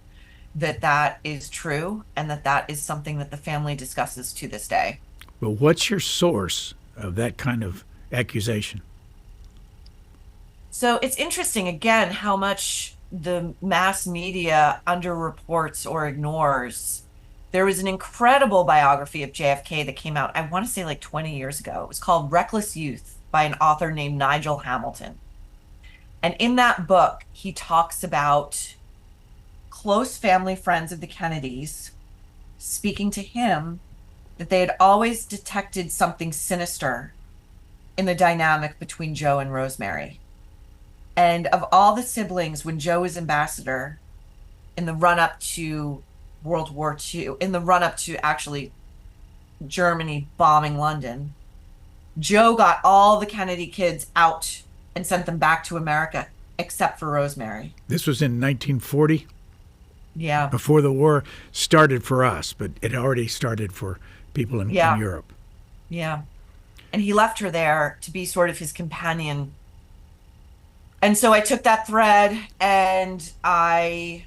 that that is true, and that that is something that the family discusses to this day. Well, what's your source of that kind of accusation? So it's interesting, again, how much the mass media underreports or ignores. There was an incredible biography of JFK that came out, I want to say like 20 years ago. It was called Reckless Youth by an author named Nigel Hamilton. And in that book, he talks about close family friends of the Kennedys speaking to him that they had always detected something sinister in the dynamic between Joe and Rosemary. And of all the siblings, when Joe was ambassador in the run-up to World War II, in the run-up to actually Germany bombing London, Joe got all the Kennedy kids out and sent them back to America, except for Rosemary. This was in 1940? Yeah. Before the war started for us, but it already started for people in Europe. Yeah. And he left her there to be sort of his companion. And so I took that thread and I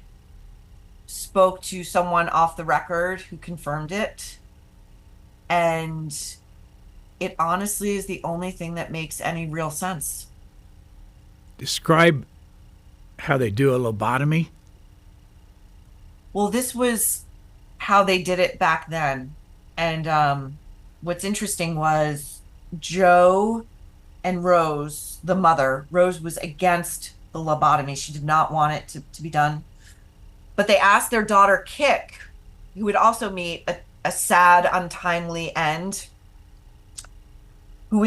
spoke to someone off the record who confirmed it. And it honestly is the only thing that makes any real sense. Describe how they do a lobotomy. Well, this was how they did it back then. And what's interesting was Joe and Rose, the mother, Rose was against the lobotomy. She did not want it to be done. But they asked their daughter, Kik, who would also meet a sad, untimely end,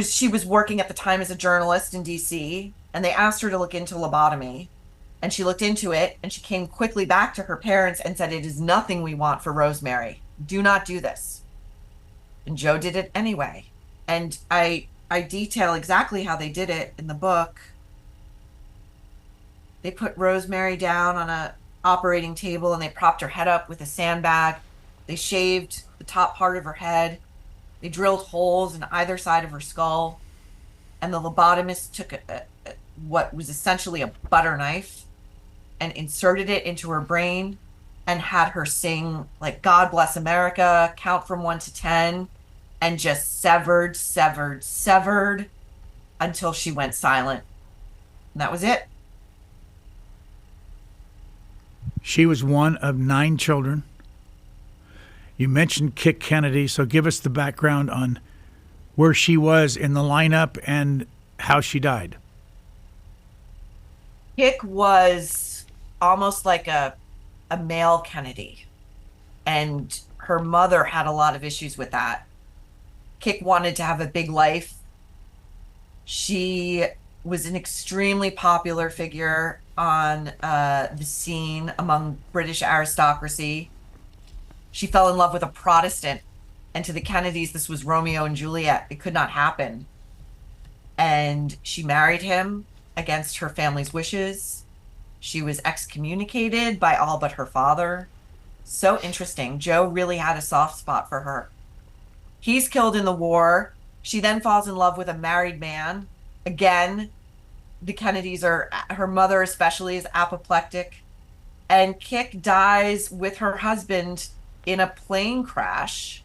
she was working at the time as a journalist in DC, and they asked her to look into lobotomy. And she looked into it, and she came quickly back to her parents and said, "It is nothing we want for Rosemary. Do not do this." And Joe did it anyway. And I detail exactly how they did it in the book. They put Rosemary down on a operating table and they propped her head up with a sandbag. They shaved the top part of her head. They drilled holes in either side of her skull. And the lobotomist took what was essentially a butter knife and inserted it into her brain and had her sing like "God Bless America," count from 1 to 10, and just severed until she went silent. And that was it. She was one of 9 children. You mentioned Kik Kennedy, so give us the background on where she was in the lineup and how she died. Kik was almost like a male Kennedy, and her mother had a lot of issues with that. Kik wanted to have a big life. She was an extremely popular figure on the scene among British aristocracy. She fell in love with a Protestant, and to the Kennedys, this was Romeo and Juliet. It could not happen. And she married him against her family's wishes. She was excommunicated by all but her father. So interesting. Joe really had a soft spot for her. He's killed in the war. She then falls in love with a married man. Again, the Kennedys her mother especially is apoplectic. And Kik dies with her husband in a plane crash.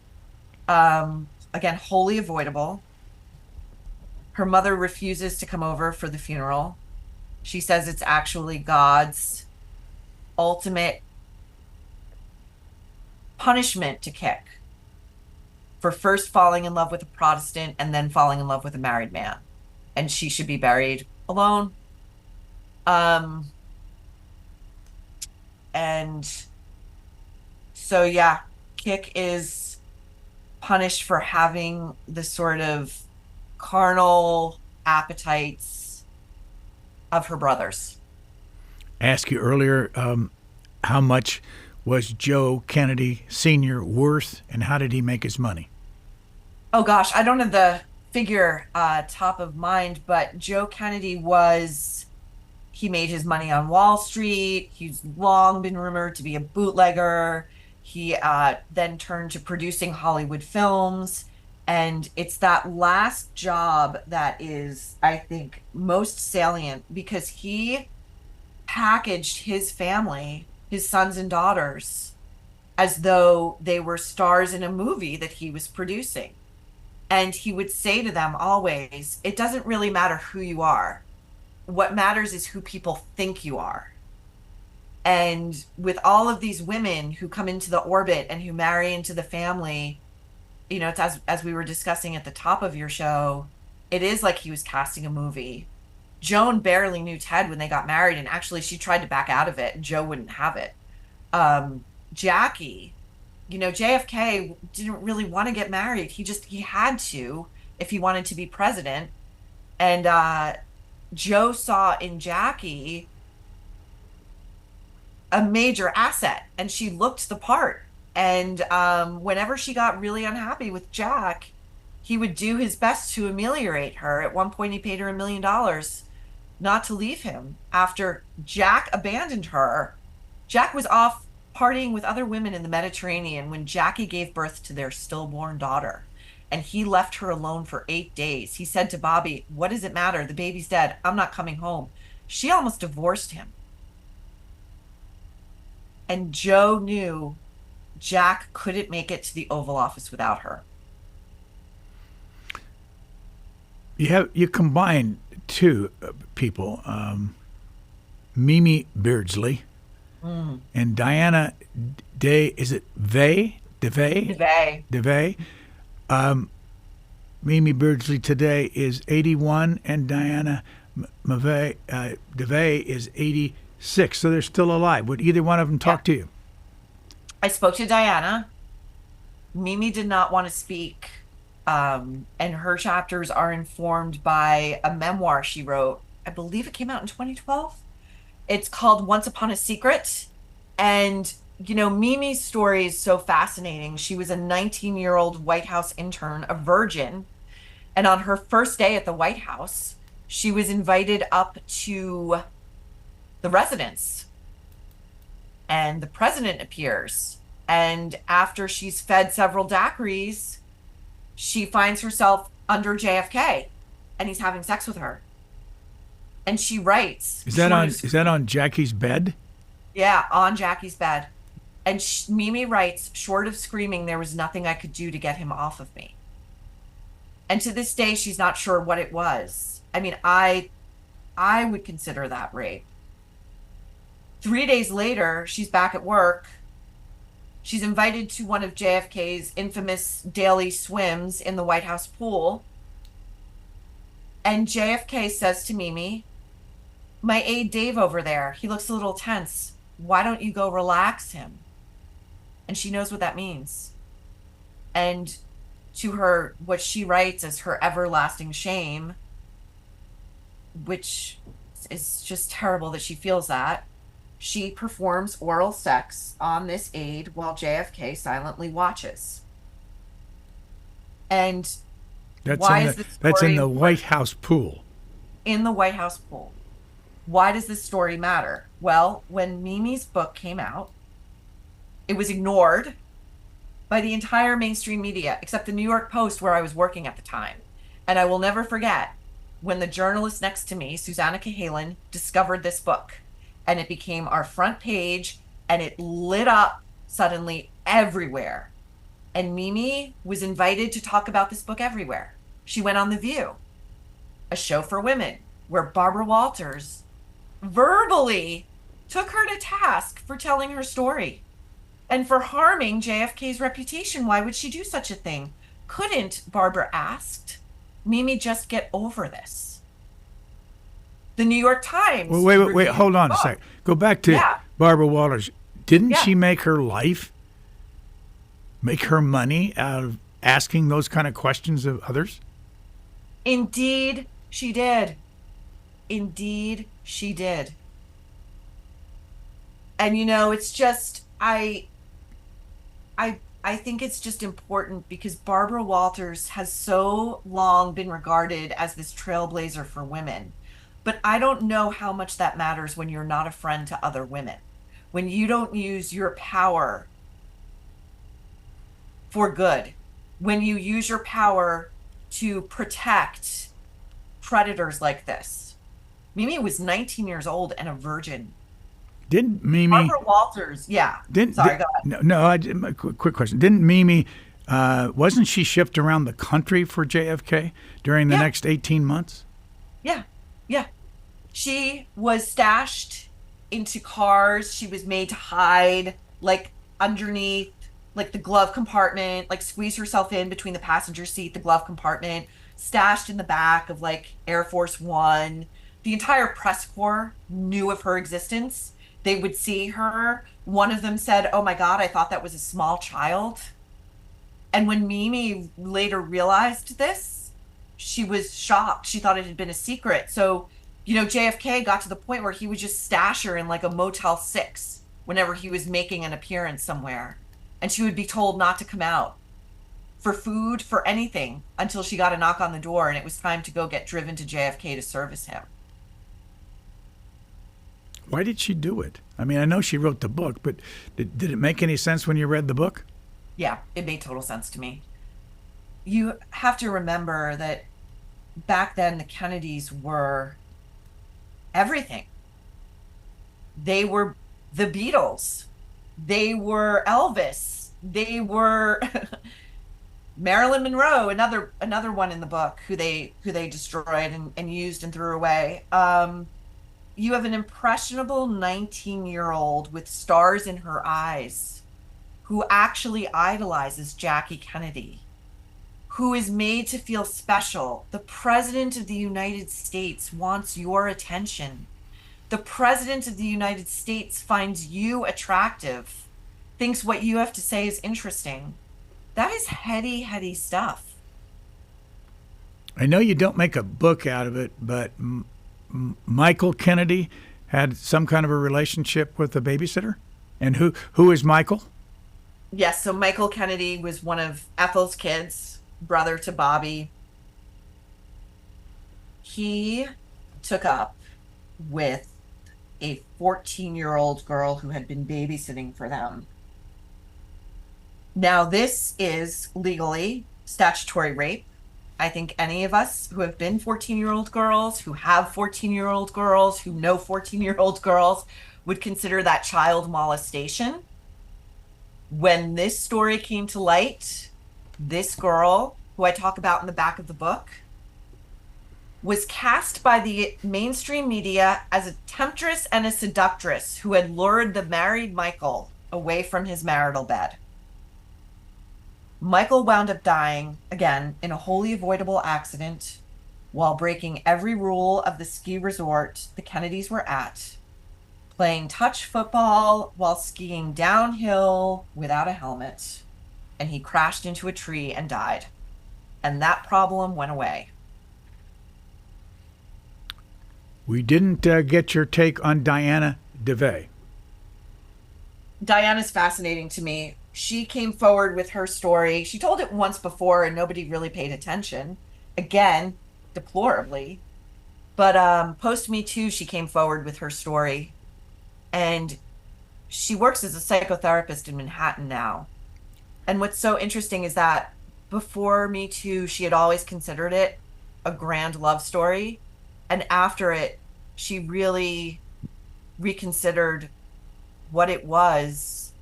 Again, wholly avoidable. Her mother refuses to come over for the funeral. She says it's actually God's ultimate punishment to Kik for first falling in love with a Protestant and then falling in love with a married man. And she should be buried alone. And so, yeah, Kik is punished for having the sort of carnal appetites of her brothers. I asked you earlier, how much was Joe Kennedy Sr. worth, and how did he make his money? Oh gosh, I don't have the figure top of mind, but Joe Kennedy he made his money on Wall Street. He's long been rumored to be a bootlegger. He then turned to producing Hollywood films. And it's that last job that is, I think, most salient because he packaged his family, his sons and daughters, as though they were stars in a movie that he was producing. And he would say to them always, it doesn't really matter who you are. What matters is who people think you are. And with all of these women who come into the orbit and who marry into the family, you know, it's as we were discussing at the top of your show, it is like he was casting a movie. Joan barely knew Ted when they got married, and actually she tried to back out of it, and Joe wouldn't have it. Jackie, you know, JFK didn't really want to get married. He had to if he wanted to be president. And Joe saw in Jackie a major asset, and she looked the part. And whenever she got really unhappy with Jack, he would do his best to ameliorate her. At one point, he paid her $1 million not to leave him after Jack abandoned her. Jack was off partying with other women in the Mediterranean when Jackie gave birth to their stillborn daughter. And he left her alone for 8 days. He said to Bobby, "What does it matter? The baby's dead. I'm not coming home." She almost divorced him. And Joe knew Jack couldn't make it to the Oval Office without her. You combine two people, Mimi Beardsley and Diana Day. Is it DeVay? Mimi Beardsley today is 81, and Diana DeVay is 86. So they're still alive. Would either one of them talk to you? I spoke to Diana. Mimi did not want to speak. And her chapters are informed by a memoir she wrote. I believe it came out in 2012. It's called Once Upon a Secret. And, you know, Mimi's story is so fascinating. She was a 19-year-old White House intern, a virgin. And on her first day at the White House, she was invited up to the residence. And the president appears. And after she's fed several daiquiris, she finds herself under JFK, and he's having sex with her. And she writes. Is that on Jackie's bed? Yeah, on Jackie's bed. And Mimi writes, "Short of screaming, there was nothing I could do to get him off of me." And to this day, she's not sure what it was. I mean, I would consider that rape. 3 days later, she's back at work. She's invited to one of JFK's infamous daily swims in the White House pool. And JFK says to Mimi, "My aide Dave over there, he looks a little tense. Why don't you go relax him?" And she knows what that means. And to her, what she writes as her everlasting shame, which is just terrible that she feels that, she performs oral sex on this aide while JFK silently watches. And that's in the White House pool. In the White House pool. Why does this story matter? Well, when Mimi's book came out, it was ignored by the entire mainstream media, except the New York Post, where I was working at the time. And I will never forget when the journalist next to me, Susanna Cahalan, discovered this book. And it became our front page, and it lit up suddenly everywhere. And Mimi was invited to talk about this book everywhere. She went on The View, a show for women, where Barbara Walters verbally took her to task for telling her story and for harming JFK's reputation. Why would she do such a thing? Couldn't, Barbara asked, Mimi just get over this? The New York Times. Well, wait, hold on a second. Go back to Barbara Walters. Didn't she make her life, make her money out of asking those kind of questions of others? Indeed, she did. Indeed, she did. And, you know, it's just, I think it's just important because Barbara Walters has so long been regarded as this trailblazer for women. But I don't know how much that matters when you're not a friend to other women. When you don't use your power for good, when you use your power to protect predators like this. Mimi was 19 years old and a virgin. Didn't Mimi? Barbara Walters, yeah. Sorry, go ahead. Quick question. Didn't Mimi? Wasn't she shipped around the country for JFK during the next 18 months? Yeah, yeah. She was stashed into cars. She was made to hide, like underneath, like the glove compartment, like squeeze herself in between the passenger seat, the glove compartment, stashed in the back of like Air Force One. The entire press corps knew of her existence. They would see her. One of them said, "Oh my God, I thought that was a small child." And when Mimi later realized this, she was shocked. She thought it had been a secret. So, JFK got to the point where he would just stash her in like a Motel 6 whenever he was making an appearance somewhere. And she would be told not to come out for food, for anything, until she got a knock on the door and it was time to go get driven to JFK to service him. Why did she do it? I mean, I know she wrote the book, but did it make any sense when you read the book? Yeah, it made total sense to me. You have to remember that back then the Kennedys were everything. They were the Beatles. They were Elvis. They were Marilyn Monroe, another one in the book who they destroyed and used and threw away. You have an impressionable 19-year-old with stars in her eyes who actually idolizes Jackie Kennedy, who is made to feel special. The President of the United States wants your attention. The President of the United States finds you attractive, thinks what you have to say is interesting. That is heady, heady stuff. I know you don't make a book out of it, but Michael Kennedy had some kind of a relationship with the babysitter? And who is Michael? Yes, so Michael Kennedy was one of Ethel's kids, brother to Bobby. He took up with a 14-year-old girl who had been babysitting for them. Now, this is legally statutory rape. I think any of us who have been 14-year-old girls, who have 14-year-old girls, who know 14-year-old girls would consider that child molestation. When this story came to light, this girl, who I talk about in the back of the book, was cast by the mainstream media as a temptress and a seductress who had lured the married Michael away from his marital bed. Michael wound up dying, again, in a wholly avoidable accident while breaking every rule of the ski resort the Kennedys were at, playing touch football while skiing downhill without a helmet, and he crashed into a tree and died. And that problem went away. We didn't get your take on Diana DeVay. Diana's fascinating to me. She came forward with her story. She told it once before and nobody really paid attention. Again, deplorably. But post Me Too, she came forward with her story. And she works as a psychotherapist in Manhattan now. And what's so interesting is that before Me Too, she had always considered it a grand love story. And after it, she really reconsidered what it was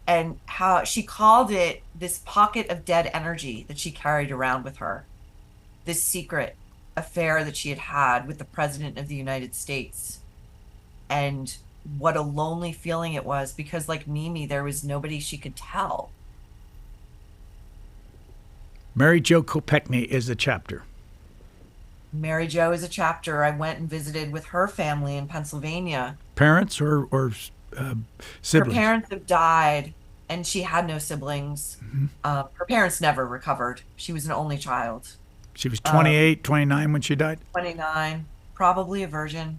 and how she called it this pocket of dead energy that she carried around with her, this secret affair that she had had with the President of the United States. And what a lonely feeling it was, because like Mimi, there was nobody she could tell. Mary Jo Kopechne is a chapter. Mary Jo is a chapter. I went and visited with her family in Pennsylvania. Parents or siblings? Her parents have died, and she had no siblings. Mm-hmm. Her parents never recovered. She was an only child. She was 28, 29 when she died? 29, probably a virgin.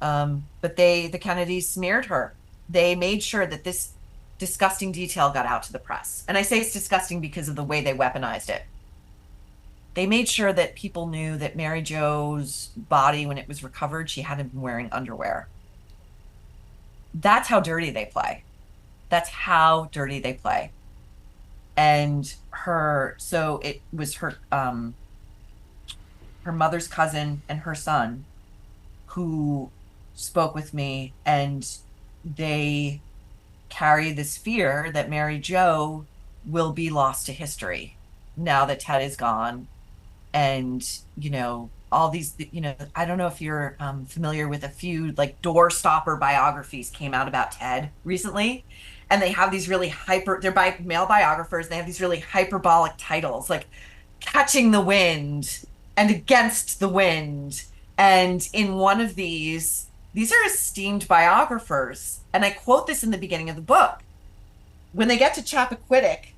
But the Kennedys smeared her. They made sure that this disgusting detail got out to the press. And I say it's disgusting because of the way they weaponized it. They made sure that people knew that Mary Jo's body, when it was recovered, she hadn't been wearing underwear. That's how dirty they play. That's how dirty they play. And so it was her mother's cousin and her son who spoke with me, and they carry this fear that Mary Jo will be lost to history now that Ted is gone. And, all these, I don't know if you're familiar with a few like doorstopper biographies came out about Ted recently. And they have these really they're by male biographers. They have these really hyperbolic titles like Catching the Wind and Against the Wind. And in one of these are esteemed biographers. And I quote this in the beginning of the book. When they get to Chappaquiddick,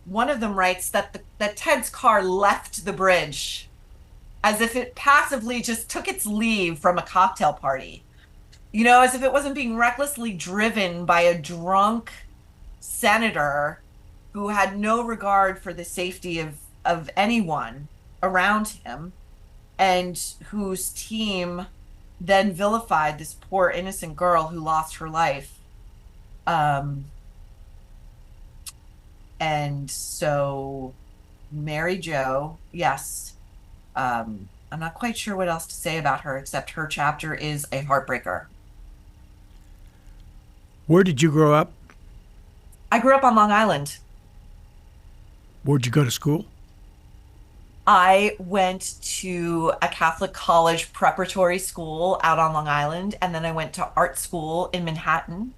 one of them writes that Ted's car left the bridge as if it passively just took its leave from a cocktail party. As if it wasn't being recklessly driven by a drunk senator who had no regard for the safety of anyone around him, and whose team then vilified this poor innocent girl who lost her life. And so Mary Jo, yes, I'm not quite sure what else to say about her, except her chapter is a heartbreaker. Where did you grow up? I grew up on Long Island. Where'd you go to school? I went to a Catholic college preparatory school out on Long Island, and then I went to art school in Manhattan,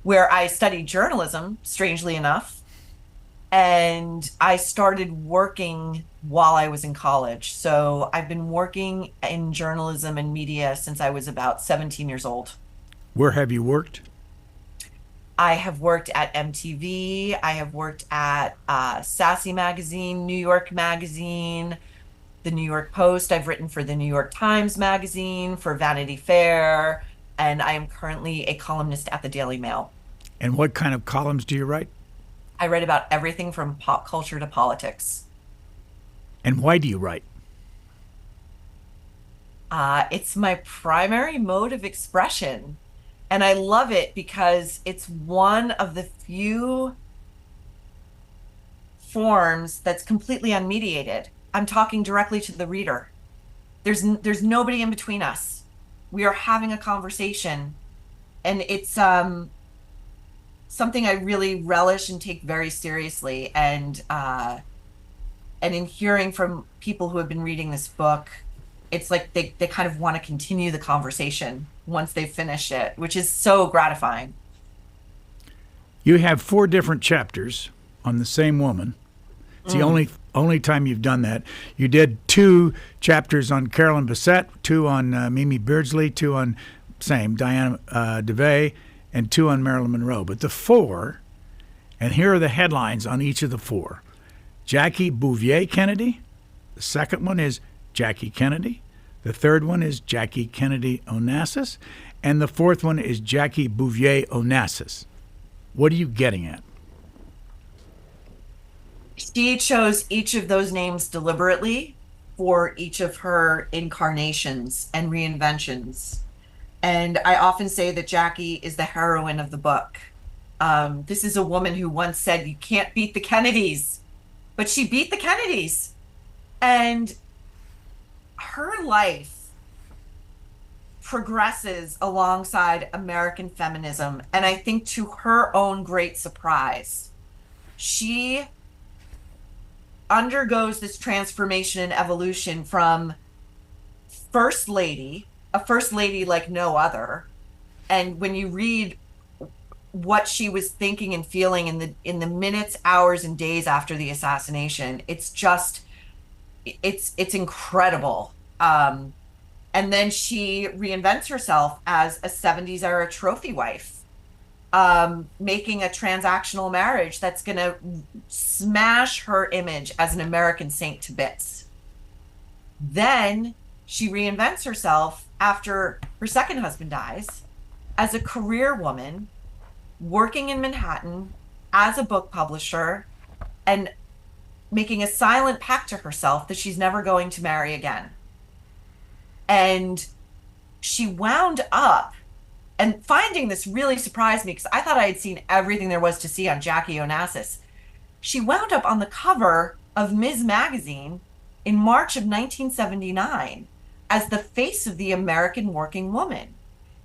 where I studied journalism, strangely enough. And I started working while I was in college. So I've been working in journalism and media since I was about 17 years old. Where have you worked? I have worked at MTV. I have worked at Sassy Magazine, New York Magazine, the New York Post. I've written for the New York Times Magazine, for Vanity Fair, and I am currently a columnist at the Daily Mail. And what kind of columns do you write? I write about everything from pop culture to politics. And why do you write? It's my primary mode of expression. And I love it because it's one of the few forms that's completely unmediated. I'm talking directly to the reader. There's nobody in between us. We are having a conversation, and it's something I really relish and take very seriously. And in hearing from people who have been reading this book, it's like they kind of want to continue the conversation once they finish it, which is so gratifying. You have 4 different chapters on the same woman. It's the only time you've done that. You did 2 chapters on Carolyn Bessette, 2 on Mimi Beardsley, 2 on Diana DeVay, and 2 on Marilyn Monroe. But the 4, and here are the headlines on each of the 4. Jackie Bouvier Kennedy. The second one is Jackie Kennedy. The third one is Jackie Kennedy Onassis. And the fourth one is Jackie Bouvier Onassis. What are you getting at? She chose each of those names deliberately for each of her incarnations and reinventions. And I often say that Jackie is the heroine of the book. This is a woman who once said, "You can't beat the Kennedys," but she beat the Kennedys. And her life progresses alongside American feminism. And I think to her own great surprise, she undergoes this transformation and evolution from first lady, a first lady like no other. And when you read what she was thinking and feeling in the minutes, hours, and days after the assassination, it's incredible. And then she reinvents herself as a 70s era trophy wife, making a transactional marriage that's going to smash her image as an American saint to bits. Then she reinvents herself after her second husband dies as a career woman, working in Manhattan as a book publisher, and making a silent pact to herself that she's never going to marry again. And she wound up, and finding this really surprised me because I thought I had seen everything there was to see on Jackie Onassis. She wound up on the cover of Ms. Magazine in March of 1979 as the face of the American working woman.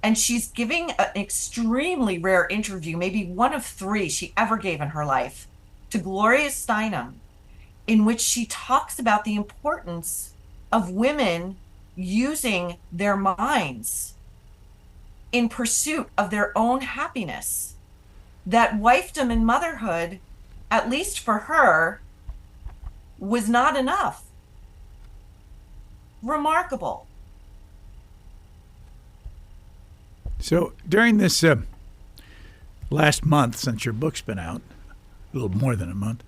And she's giving an extremely rare interview, maybe one of 3 she ever gave in her life, to Gloria Steinem, in which she talks about the importance of women using their minds in pursuit of their own happiness. That wifedom and motherhood, at least for her, was not enough. Remarkable. So during this last month, since your book's been out, a little more than a month,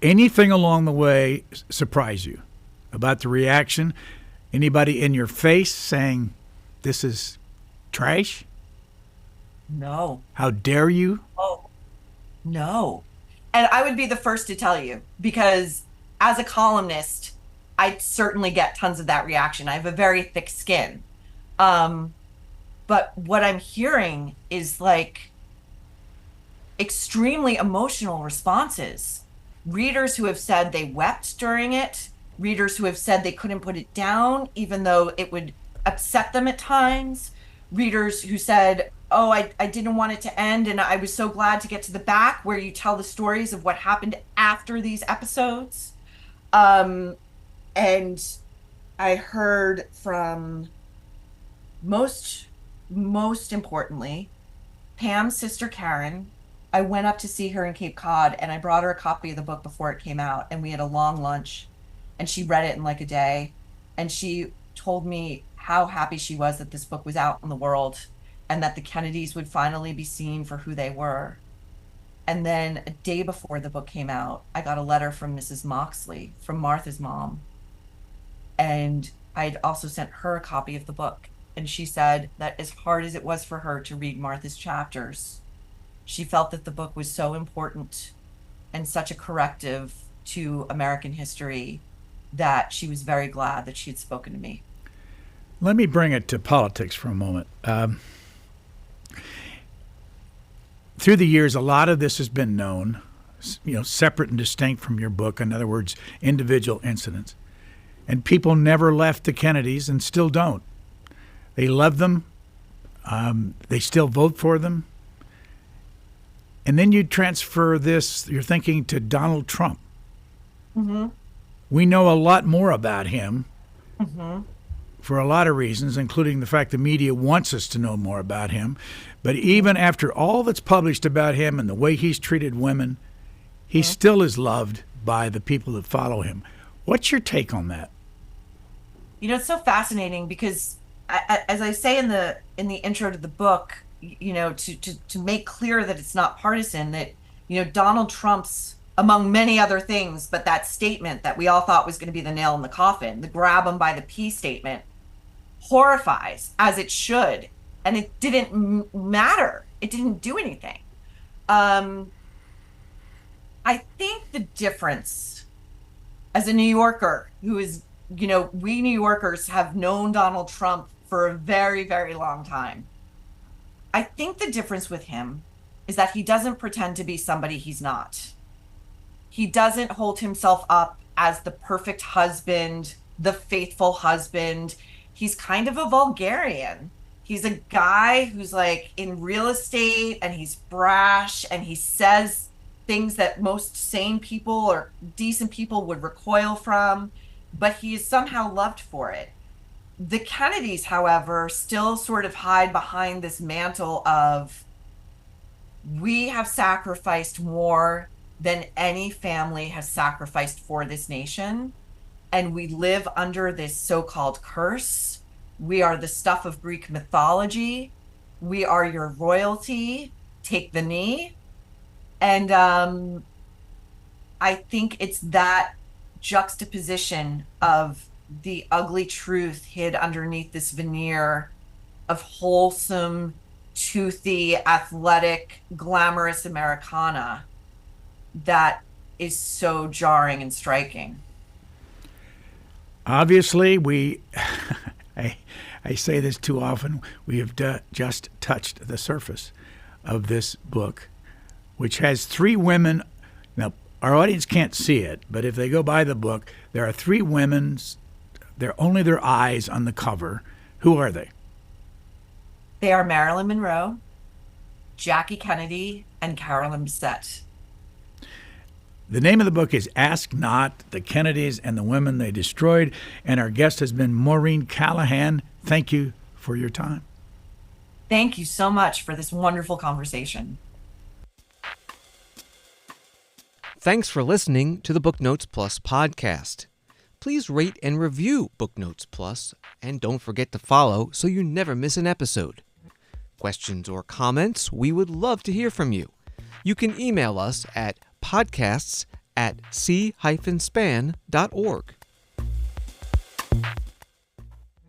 anything along the way surprise you about the reaction? Anybody in your face saying, this is trash? No. How dare you? Oh, no. And I would be the first to tell you, because as a columnist, I certainly get tons of that reaction. I have a very thick skin. But what I'm hearing is like extremely emotional responses. Readers who have said they wept during it, readers who have said they couldn't put it down, even though it would upset them at times, readers who said, oh, I didn't want it to end, and I was so glad to get to the back where you tell the stories of what happened after these episodes. And I heard from most importantly, Pam's sister Karen. I went up to see her in Cape Cod, and I brought her a copy of the book before it came out, and we had a long lunch, and she read it in like a day, and she told me how happy she was that this book was out in the world and that the Kennedys would finally be seen for who they were. And then a day before the book came out, I got a letter from Mrs. Moxley, from Martha's mom, and I'd also sent her a copy of the book. And she said that as hard as it was for her to read Martha's chapters, she felt that the book was so important and such a corrective to American history that she was very glad that she had spoken to me. Let me bring it to politics for a moment. Through the years, a lot of this has been known, separate and distinct from your book. In other words, individual incidents. And people never left the Kennedys and still don't. They love them. They still vote for them. And then you transfer this, you're thinking, to Donald Trump. Mm-hmm. We know a lot more about him Mm-hmm. for a lot of reasons, including the fact the media wants us to know more about him. But even after all that's published about him and the way he's treated women, he still is loved by the people that follow him. What's your take on that? It's so fascinating because, as I say in the intro to the book, to make clear that it's not partisan, that Donald Trump's, among many other things, but that statement that we all thought was going to be the nail in the coffin, the grab them by the pee statement, horrifies, as it should, and it didn't matter. It didn't do anything. I think the difference, as a New Yorker who is, we New Yorkers have known Donald Trump for a very, very long time. I think the difference with him is that he doesn't pretend to be somebody he's not. He doesn't hold himself up as the perfect husband, the faithful husband. He's kind of a vulgarian. He's a guy who's like in real estate, and he's brash, and he says things that most sane people or decent people would recoil from, but he is somehow loved for it. The Kennedys, however, still sort of hide behind this mantle of, we have sacrificed more than any family has sacrificed for this nation, and we live under this so-called curse. We are the stuff of Greek mythology. We are your royalty. Take the knee. And I think it's that juxtaposition of the ugly truth hid underneath this veneer of wholesome, toothy, athletic, glamorous Americana that is so jarring and striking. Obviously, I say this too often, we have just touched the surface of this book, which has 3 women Now, our audience can't see it, but if they go buy the book, there are 3 women. They're only their eyes on the cover. Who are they? They are Marilyn Monroe, Jackie Kennedy, and Carolyn Bessette. The name of the book is Ask Not, The Kennedys and the Women They Destroyed, and our guest has been Maureen Callahan. Thank you for your time. Thank you so much for this wonderful conversation. Thanks for listening to the Booknotes Plus podcast. Please rate and review Booknotes Plus, and don't forget to follow so you never miss an episode. Questions or comments, we would love to hear from you. You can email us at podcasts@c-span.org.